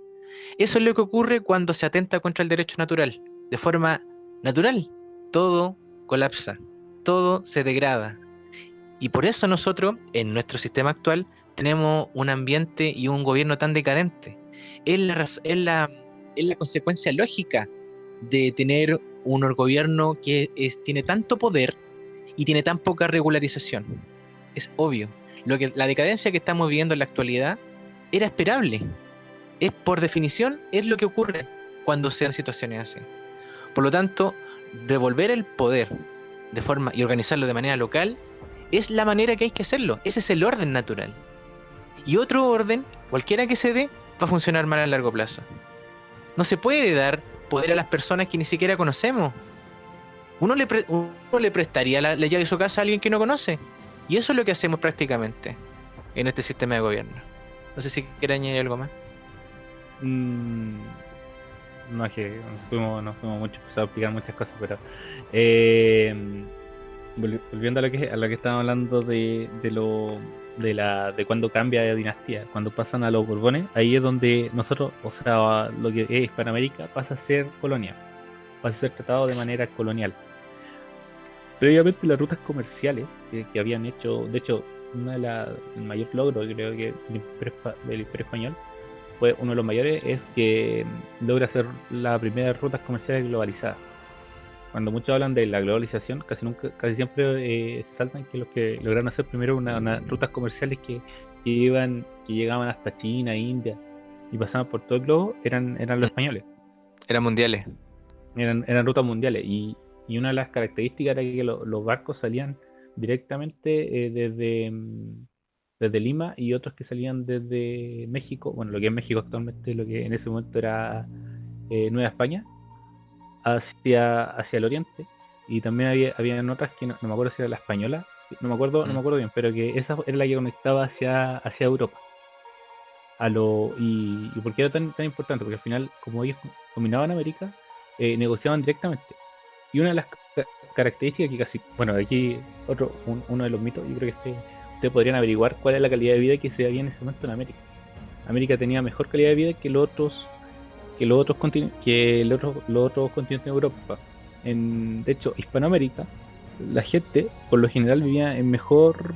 Eso es lo que ocurre cuando se atenta contra el derecho natural. De forma natural, todo colapsa, todo se degrada. Y por eso nosotros, en nuestro sistema actual, tenemos un ambiente y un gobierno tan decadente. Es la consecuencia lógica de tener un gobierno que tiene tanto poder y tiene tan poca regularización. Es obvio. La decadencia que estamos viviendo en la actualidad era esperable. Por definición, es lo que ocurre cuando se dan situaciones así. Por lo tanto, devolver el poder y organizarlo de manera local es la manera que hay que hacerlo. Ese es el orden natural. Y otro orden, cualquiera que se dé, va a funcionar mal a largo plazo. No se puede dar poder a las personas que ni siquiera conocemos. Uno le prestaría la llave de su casa a alguien que no conoce. Y eso es lo que hacemos prácticamente en este sistema de gobierno. No sé si quiere añadir algo más. Mm, no es que nos fuimos mucho a explicar muchas cosas, pero eh, volviendo a lo que estábamos hablando de cuando cambia de dinastía, cuando pasan a los Borbones, ahí es donde nosotros, o sea, lo que es Hispanoamérica pasa a ser colonia, pasa a ser tratado de manera colonial. Previamente las rutas comerciales que habían hecho, de hecho, el mayor logro creo que del Imperio Español fue uno de los mayores, es que logra hacer las primeras rutas comerciales globalizadas. Cuando muchos hablan de la globalización, casi siempre se saltan que los que lograron hacer primero unas rutas comerciales que llegaban hasta China, India y pasaban por todo el globo, eran los españoles. Eran mundiales. Eran rutas mundiales. Y una de las características era que los barcos salían directamente desde Lima, y otros que salían desde México, bueno, lo que es México actualmente, lo que en ese momento era Nueva España, hacia el oriente. Y también había otras que no me acuerdo si era la española, no me acuerdo bien, pero que esa era la que conectaba hacia Europa. ¿Y por qué era tan importante? Porque al final, como ellos dominaban América, negociaban directamente. Y una de las características que casi, bueno, aquí uno de los mitos, yo creo que ustedes podrían averiguar cuál es la calidad de vida que se había en ese momento en América. América tenía mejor calidad de vida que los otros continentes de Europa. De hecho, Hispanoamérica, la gente por lo general tenía mejor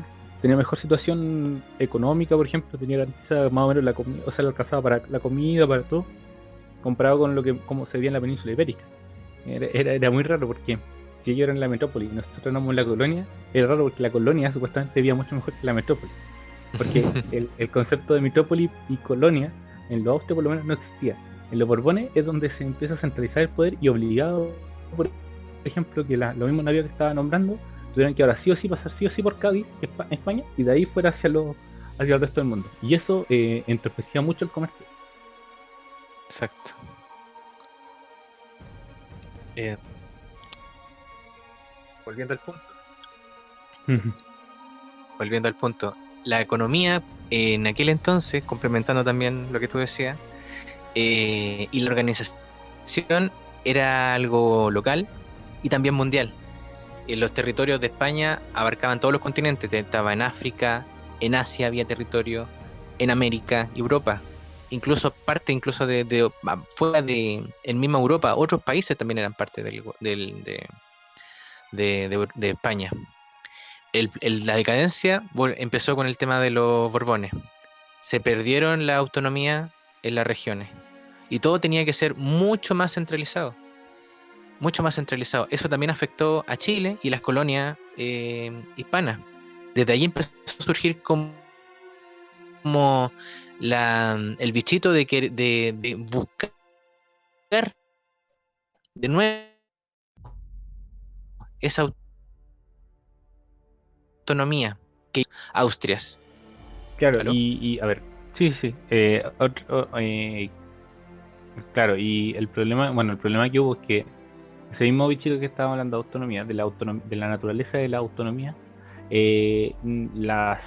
situación económica, por ejemplo, tenía garantizada más o menos la comida, o sea, le alcanzaba para la comida, para todo, comparado con cómo se veía en la península ibérica. Era muy raro, porque si ellos eran la metrópoli y nosotros éramos la colonia, era raro porque la colonia supuestamente vivía mucho mejor que la metrópoli. Porque el concepto de metrópoli y colonia en los Austrias por lo menos no existía. En los Borbones es donde se empieza a centralizar el poder, y obligado, por ejemplo, que los mismos navíos que estaba nombrando tuvieran que ahora sí o sí pasar sí o sí por Cádiz, España, y de ahí fuera hacia el resto del mundo. Y eso entorpecía mucho el comercio. Exacto. Volviendo al punto. Volviendo al punto. La economía en aquel entonces, complementando también lo que tú decías, y la organización era algo local y también mundial. Los territorios de España abarcaban todos los continentes. Estaba en África, en Asia había territorio, en América y Europa. Incluso fuera en misma Europa, otros países también eran parte de España. La decadencia empezó con el tema de los Borbones. Se perdieron la autonomía en las regiones y todo tenía que ser mucho más centralizado. Mucho más centralizado. Eso también afectó a Chile y las colonias hispanas. Desde ahí empezó a surgir como el bichito de buscar de nuevo esa autonomía que Austrias. Claro, ¿Aló? a ver, sí, sí. Claro, y el problema que hubo es que ese mismo bichito que estábamos hablando de autonomía, de la naturaleza de la autonomía, las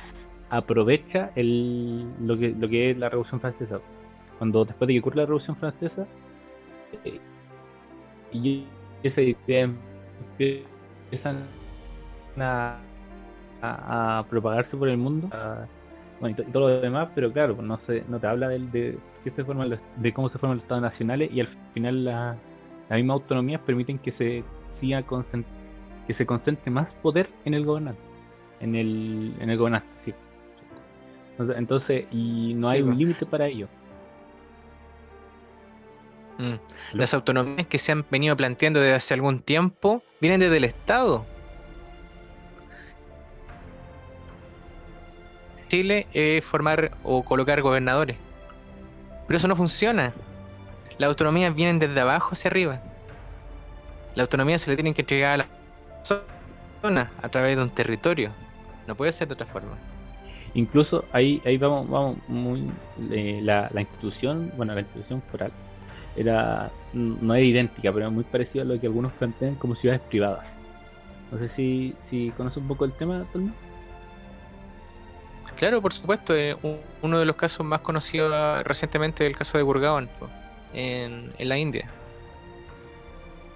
aprovecha lo que es la Revolución Francesa. Cuando después de que ocurre la Revolución Francesa, eh, y esa idea empiezan a propagarse por el mundo, bueno, y todo lo demás, pero claro, pues no te habla de cómo se forman los estados nacionales, y al final las mismas autonomías permiten que siga que se concentre más poder en el gobernante, en el gobernante, sí. Entonces, y no hay Sí, un po. límite para ello. Mm. ¿Aló? Las autonomías que se han venido planteando desde hace algún tiempo vienen desde el Estado. Chile es formar o colocar gobernadores. Pero eso no funciona. Las autonomías vienen desde abajo hacia arriba. La autonomía se le tienen que entregar a la zona a través de un territorio. No puede ser de otra forma. Incluso ahí vamos muy, la institución, bueno, la institución foral no era idéntica, pero era muy parecida a lo que algunos plantean como ciudades privadas. No sé si conoces un poco el tema, Tolma. Claro, por supuesto, uno de los casos más conocidos recientemente es el caso de Gurgaon, po, en la India.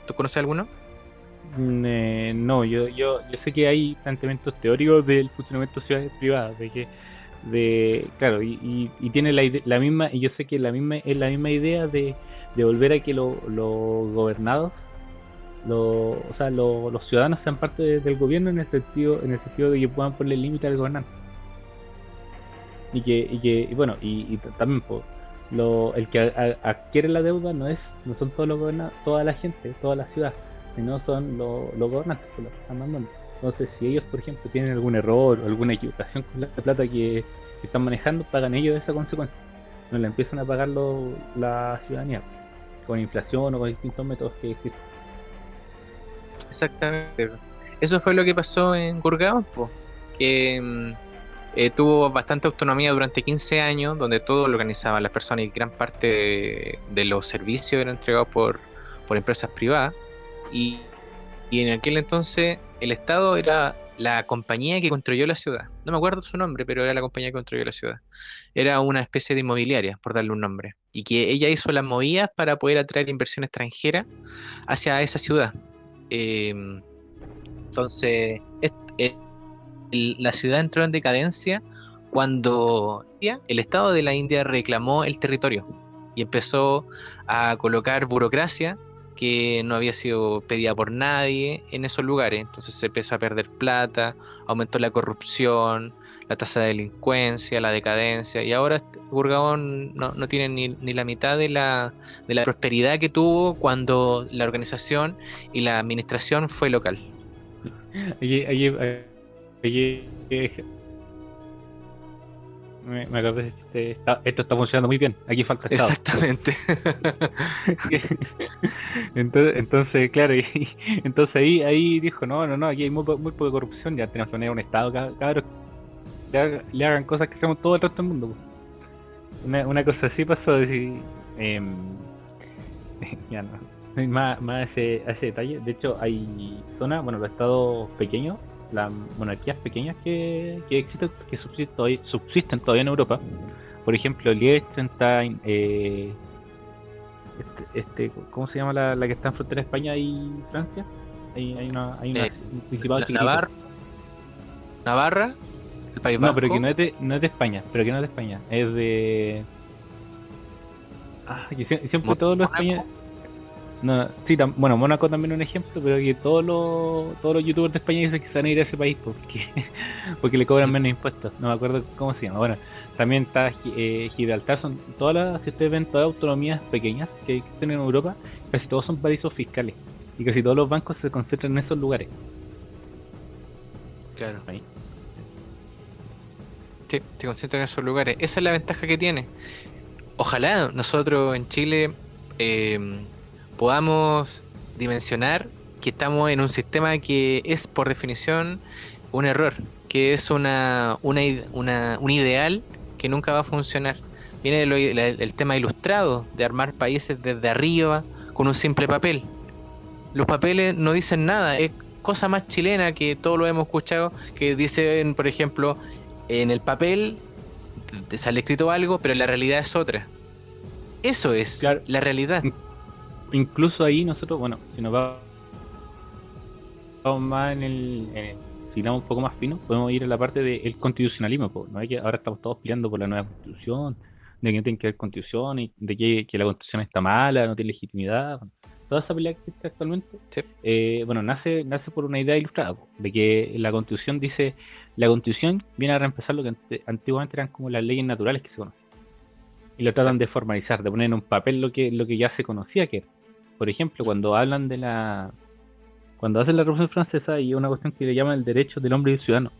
¿Tú conoces alguno? No, yo sé que hay planteamientos teóricos del funcionamiento de ciudades privadas, claro, y tiene la misma, y yo sé que es la misma idea de volver a que los gobernados, o sea, los ciudadanos sean parte del gobierno en el sentido de que puedan ponerle límite al gobernante. Y bueno, y también pues, el que adquiere la deuda no son todos los gobernados, toda la gente, toda la ciudad, sino son los gobernantes que lo están mandando. Entonces, si ellos, por ejemplo, tienen algún error o alguna equivocación con la plata que están manejando, pagan ellos esa consecuencia. No la empiezan a pagar la ciudadanía, con inflación o con distintos métodos que existen. Exactamente. Eso fue lo que pasó en Gurgaon, po, que tuvo bastante autonomía durante 15 años, donde todo lo organizaban las personas y gran parte de los servicios eran entregados por empresas privadas. Y, y en aquel entonces el Estado era la compañía que construyó la ciudad. No me acuerdo su nombre, pero era la compañía que construyó la ciudad. Era una especie de inmobiliaria, por darle un nombre. Y que ella hizo las movidas para poder atraer inversión extranjera hacia esa ciudad. Eh, entonces, la ciudad entró en decadencia cuando el Estado de la India reclamó el territorio y empezó a colocar burocracia que no había sido pedida por nadie en esos lugares. Entonces se empezó a perder plata, aumentó la corrupción, la tasa de delincuencia, la decadencia, y ahora Gurgaon no tiene ni la mitad de la prosperidad que tuvo cuando la organización y la administración fue local. Allí, me acordé, esto está funcionando muy bien, aquí falta Estado. Exactamente. Entonces, claro, entonces ahí dijo, no, aquí hay muy poca corrupción, ya tenemos que poner un Estado, cabros, le hagan cosas que hacemos todo el resto del mundo, pues. Una cosa así pasó, ya no, más a ese detalle. De hecho, hay zonas, bueno, los estados pequeños, las monarquías pequeñas que existen, que subsisten todavía en Europa. Por ejemplo, Liechtenstein, ¿cómo se llama la que está en frontera de España y Francia? Hay un principado chiquitito. Navarra, el País No, Vasco. pero que no es de España, es de... que siempre todos los españoles... No, sí, bueno, Mónaco también es un ejemplo, pero que todos los youtubers de España dicen que se van a ir a ese país porque le cobran menos impuestos. No me acuerdo cómo se llama. Bueno, también está Gibraltar. Si ustedes ven todas las autonomías pequeñas que existen en Europa, casi todos son paraísos fiscales y casi todos los bancos se concentran en esos lugares. Claro. Ahí. Sí, se concentran en esos lugares. Esa es la ventaja que tiene. Ojalá nosotros en Chile podamos dimensionar que estamos en un sistema que es por definición un error, que es un ideal que nunca va a funcionar. Viene el tema ilustrado de armar países desde arriba con un simple papel. Los papeles no dicen nada, es cosa más chilena que todos lo hemos escuchado, que dicen, por ejemplo, en el papel te sale escrito algo, pero la realidad es otra. Eso es Claro. la realidad. Incluso ahí nosotros, bueno, si nos vamos más si vamos un poco más fino, podemos ir a la parte del constitucionalismo, po, ¿no? Es que ahora estamos todos peleando por la nueva constitución, de que no tiene que haber constitución, y de que la constitución está mala, no tiene legitimidad. Bueno, toda esa pelea que existe actualmente, Sí. bueno, nace por una idea ilustrada, po, de que la constitución dice, la constitución viene a reemplazar lo que antiguamente eran como las leyes naturales que se conocen. Y lo tratan de formalizar, de poner en un papel lo que ya se conocía que era. Por ejemplo, cuando hablan cuando hacen la Revolución Francesa, y una cuestión que le llaman el derecho del hombre y del ciudadano.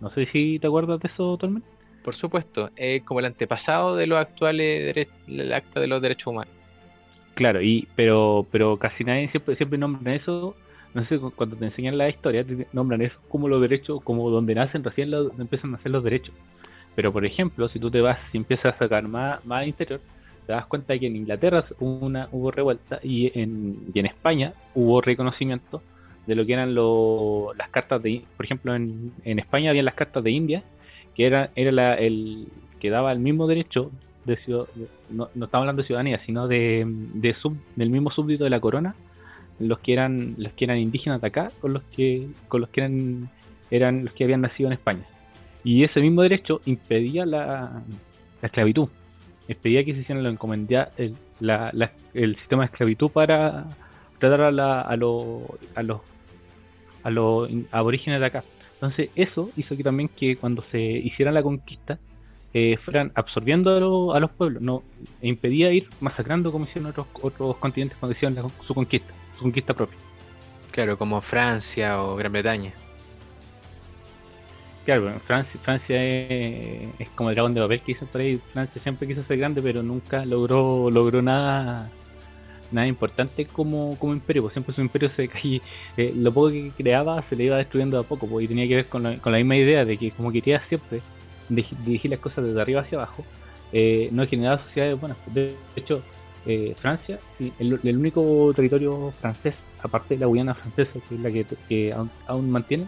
No sé si te acuerdas de eso, Tormen. Por supuesto, como el antepasado de los actuales el Acta de los Derechos Humanos. Claro, pero casi nadie siempre nombra eso. No sé, cuando te enseñan la historia, te nombran eso como los derechos, como donde nacen, recién empiezan a hacer los derechos. Pero por ejemplo, si tú te vas y empiezas a sacar más interior, te das cuenta de que en Inglaterra hubo revuelta, y en España hubo reconocimiento de lo que eran las cartas por ejemplo, en España habían las cartas de India, que era el que daba el mismo derecho no estamos hablando de ciudadanía, sino del mismo súbdito de la corona, los que eran indígenas de acá, con los que eran los que habían nacido en España. Y ese mismo derecho impedía la esclavitud, impedía que se hicieran el sistema de esclavitud para tratar a los aborígenes de acá. Entonces eso hizo que también que cuando se hiciera la conquista, fueran absorbiendo a los pueblos, no, e impedía ir masacrando como hicieron otros continentes cuando hicieron su conquista propia. Claro, como Francia o Gran Bretaña. Claro, bueno, Francia es como el dragón de papel que dicen por ahí. Francia siempre quiso ser grande, pero nunca logró nada importante como imperio, pues siempre su imperio se caía, lo poco que creaba se le iba destruyendo de a poco, pues, y tenía que ver con la misma idea de que como quería siempre dirigir las cosas desde arriba hacia abajo, no generaba sociedades buenas. De hecho, Francia, el único territorio francés, aparte de la Guyana francesa, que es la que aún mantiene,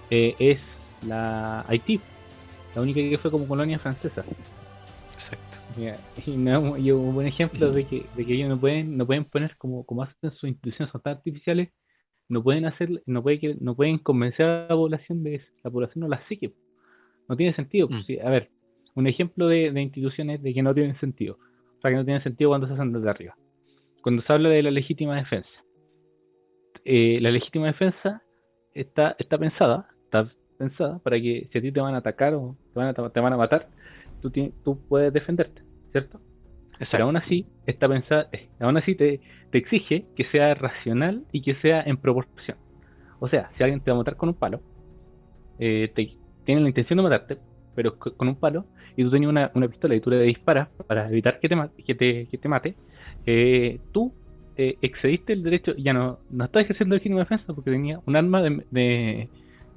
es la Haití, la única que fue como colonia francesa. Exacto. Y un buen ejemplo de que ellos no pueden poner como hacen sus instituciones, son tan artificiales, no pueden convencer a la población de eso. La población no las sigue. No tiene sentido. Sí, a ver, un ejemplo de instituciones de que no tienen sentido. O sea, que no tienen sentido cuando se hacen desde arriba. Cuando se habla de la legítima defensa. La legítima defensa está pensada para que si a ti te van a atacar o te van a matar, tú puedes defenderte, ¿cierto? Exacto. Pero aún así está pensada, aún así te exige que sea racional y que sea en proporción. O sea, si alguien te va a matar con un palo, tiene la intención de matarte, pero con un palo, y tú tenías una pistola y tú le disparas para evitar que te mate, tú excediste el derecho, ya no estás ejerciendo legítima defensa porque tenía un arma que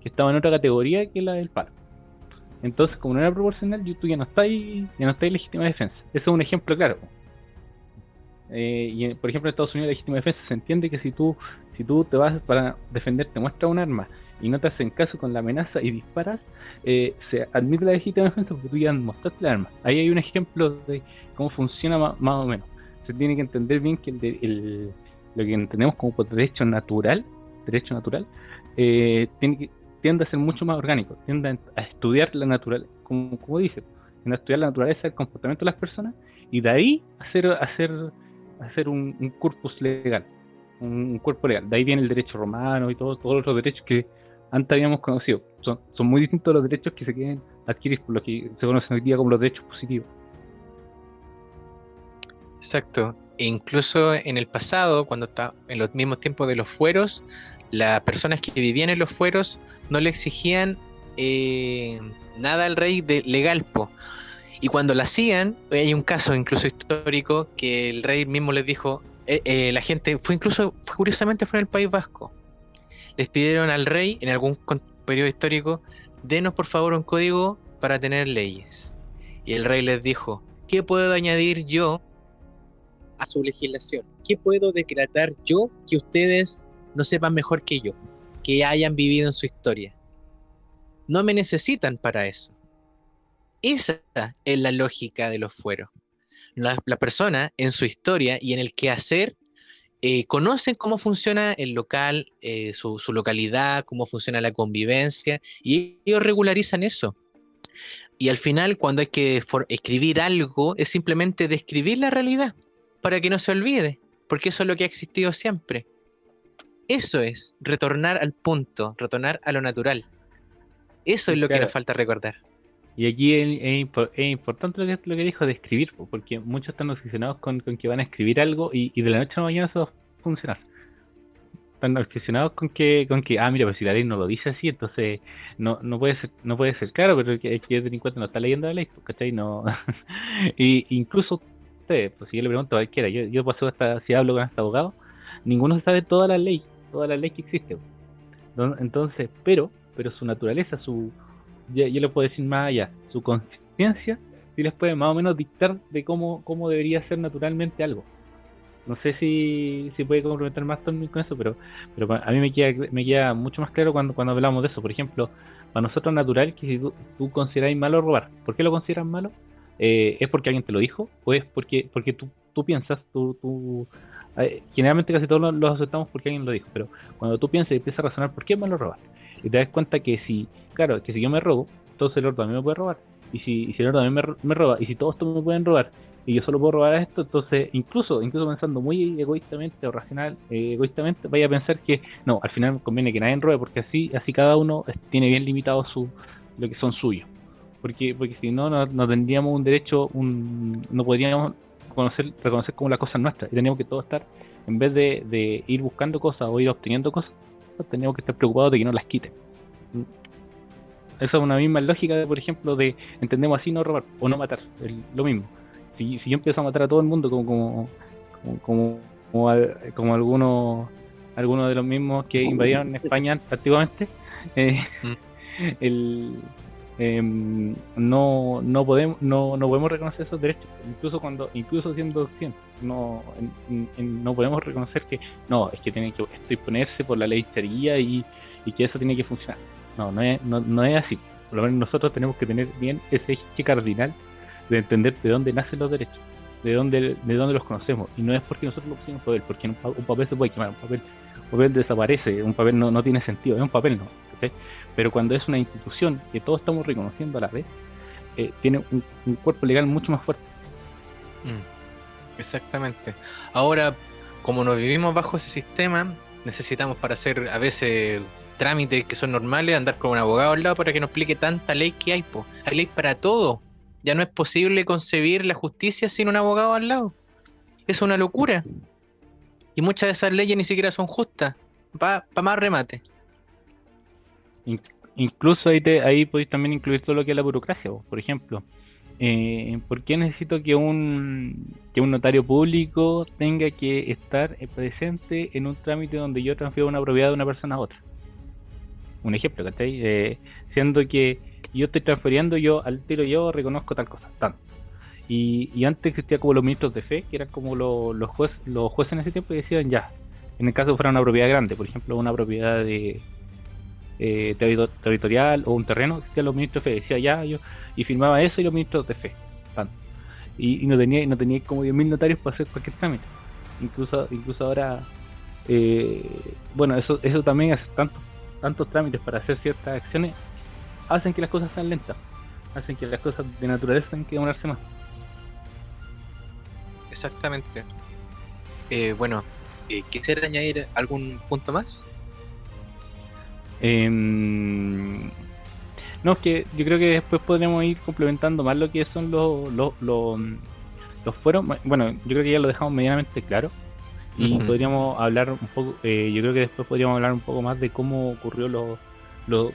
estaba en otra categoría que la del palo. Entonces, como no era proporcional, tú ya no estás en legítima defensa. Eso es un ejemplo claro. Y por ejemplo, en Estados Unidos la legítima defensa se entiende que si tú te vas para defenderte, muestras un arma y no te hacen caso con la amenaza y disparas, se admite la legítima defensa porque tú ya mostraste el arma. Ahí hay un ejemplo de cómo funciona más o menos. Se tiene que entender bien que lo que entendemos como derecho natural, tiende a ser mucho más orgánico, tiende a estudiar la naturaleza, como dice, tiende a estudiar la naturaleza, el comportamiento de las personas, y de ahí hacer un corpus legal, un cuerpo legal. De ahí viene el derecho romano y todos los otros derechos que antes habíamos conocido. Son muy distintos a los derechos que se quieren adquirir por lo que se conocen hoy día como los derechos positivos. Exacto. E incluso en el pasado, cuando está en los mismos tiempos de los fueros, las personas que vivían en los fueros no le exigían nada al rey de legal, po. Y cuando lo hacían, hay un caso incluso histórico que el rey mismo les dijo, la gente, curiosamente fue en el País Vasco, les pidieron al rey en algún periodo histórico, denos por favor un código para tener leyes. Y el rey les dijo, ¿qué puedo añadir yo a su legislación? ¿Qué puedo decretar yo que ustedes no sepan mejor que yo, que hayan vivido en su historia? No me necesitan para eso. Esa es la lógica de los fueros. La persona en su historia y en el quehacer conocen cómo funciona el local, su localidad, cómo funciona la convivencia, y ellos regularizan eso. Y al final, cuando hay que escribir algo, es simplemente describir la realidad para que no se olvide, porque eso es lo que ha existido siempre. Eso es retornar al punto, retornar a lo natural. Eso Sí, es lo que nos claro. falta recordar. Y aquí es importante lo que dijo de escribir, po, porque muchos están obsesionados con que van a escribir algo y de la noche a la mañana eso va a funcionar. Están obsesionados con que mira, pues si la ley no lo dice así, entonces no puede ser claro, pero el que es delincuente no está leyendo la ley, pues, ¿cachai? No. Y incluso ustedes, pues si yo le pregunto a cualquiera, yo paso hasta, si hablo con este abogado, ninguno sabe toda la ley que existe, pues. Entonces, pero su naturaleza, yo le puedo decir más allá, su conciencia sí les puede más o menos dictar de cómo debería ser naturalmente algo. No sé si puede complementar más con eso, pero a mí me queda mucho más claro cuando hablamos de eso. Por ejemplo, para nosotros es natural que si tú consideráis malo robar, ¿por qué lo consideras malo? ¿Es porque alguien te lo dijo? ¿O es porque tú piensas, generalmente casi todos lo aceptamos porque alguien lo dijo, pero cuando tú piensas y empiezas a razonar, ¿por qué es malo robar? Y te das cuenta que claro, que si yo me robo, entonces el otro también me puede robar. Y si el otro también me roba, y si todos estos me pueden robar, y yo solo puedo robar a esto, entonces incluso pensando muy egoístamente o racional, egoístamente, vaya a pensar que no, al final conviene que nadie robe porque así cada uno tiene bien limitado lo que son suyos. Porque si no, no tendríamos un derecho, no podríamos reconocer como las cosas nuestras, y teníamos que todos estar, en vez de ir buscando cosas o ir obteniendo cosas, teníamos que estar preocupados de que no las quiten. Esa es una misma lógica, por ejemplo, de entendemos así no robar o no matar, lo mismo. Si yo empiezo a matar a todo el mundo como algunos de los mismos que invadieron España antiguamente, Mm. el, no podemos reconocer esos derechos, incluso siendo occidente, no podemos reconocer que no, es que tiene que esto imponerse por la ley sharia y que eso tiene que funcionar. No es así. Por lo menos nosotros tenemos que tener bien ese eje cardinal de entender de dónde nacen los derechos, de dónde los conocemos. Y no es porque nosotros lo pusimos papel, porque un papel se puede quemar, un papel desaparece, un papel no tiene sentido, es un papel, ¿no? ¿Okay? Pero cuando es una institución que todos estamos reconociendo a la vez, tiene un cuerpo legal mucho más fuerte. Exactamente. Ahora, como nos vivimos bajo ese sistema, necesitamos para hacer a veces trámites que son normales, andar con un abogado al lado para que nos explique tanta ley que hay, po. Hay ley para todo. Ya no es posible concebir la justicia sin un abogado al lado. Es una locura. Y muchas de esas leyes ni siquiera son justas. Pa más remate. Incluso ahí podéis también incluir todo lo que es la burocracia, por ejemplo. ¿Por qué necesito que un notario público tenga que estar presente en un trámite donde yo transfiero una propiedad de una persona a otra? Un ejemplo, ¿cachai? Siendo que yo estoy transfiriendo, yo al tiro yo reconozco tal cosa, tanto. Y antes existía como los ministros de fe, que eran como los jueces en ese tiempo, y decían ya, en el caso que fuera una propiedad grande, por ejemplo una propiedad de territorial o un terreno, existían los ministros de fe, decía ya, yo, y firmaba eso y los ministros de fe, tanto. Y no tenía como 10.000 notarios para hacer cualquier trámite. Incluso ahora, bueno, eso también hace tantos trámites para hacer ciertas acciones, hacen que las cosas sean lentas, hacen que las cosas de naturaleza tengan que demorarse más. Exactamente. Bueno, ¿quisiera añadir algún punto más? No, es que yo creo que después podremos ir complementando más lo que son los foros. Bueno, yo creo que ya lo dejamos medianamente claro. Y podríamos hablar un poco, yo creo que después podríamos hablar un poco más de cómo ocurrió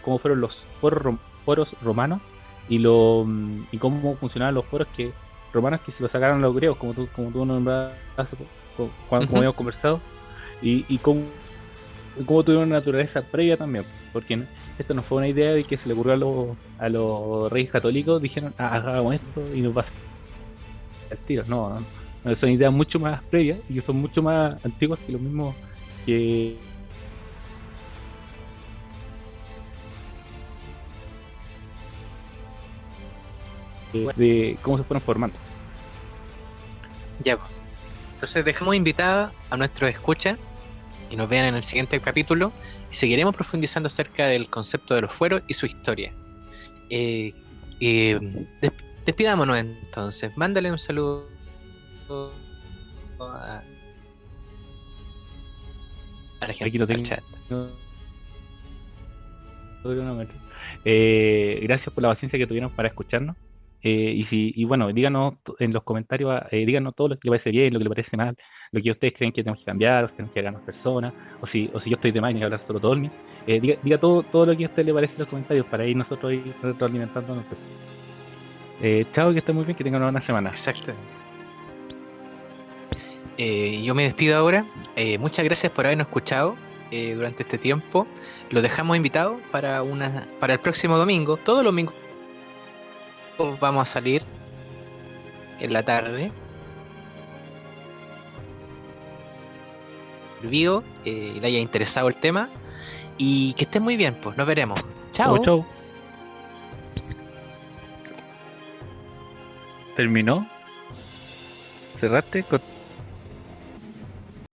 cómo fueron los foros romanos y cómo funcionaban los foros romanos que se los sacaron los griegos, como tú nombraste cuando habíamos conversado, y cómo tuvieron una naturaleza previa también, porque esto no fue una idea de que se le ocurrió a los reyes católicos, dijeron hagamos esto y nos va a tiro, no, son ideas mucho más previas y que son mucho más antiguas que lo mismo que de cómo se fueron formando. Ya, pues. Entonces dejamos invitada a nuestros escuchas y nos vean en el siguiente capítulo y seguiremos profundizando acerca del concepto de los fueros y su historia. Eh, des- Despidámonos entonces. Mándale un saludo a, a la Aquí gente, lo al tengo. chat. Cronómetro. Gracias por la paciencia que tuvieron para escucharnos. Y bueno, díganos en los comentarios, díganos todo lo que les parece bien, lo que les parece mal, lo que ustedes creen que tenemos que cambiar, o si tenemos que agregar más personas, o si yo estoy de mal y hablar solo Tolmi. Diga todo lo que a usted le parece en los comentarios para ir nosotros ir retroalimentándonos. Chao, que estén muy bien, que tengan una buena semana. Exacto. Yo me despido ahora. Muchas gracias por habernos escuchado durante este tiempo. Los dejamos invitados para el próximo domingo. Todos los domingos vamos a salir en la tarde. Le haya interesado el tema y que estén muy bien, pues nos veremos. Chau, Chao. chau. ¿Terminó? ¿Cerraste?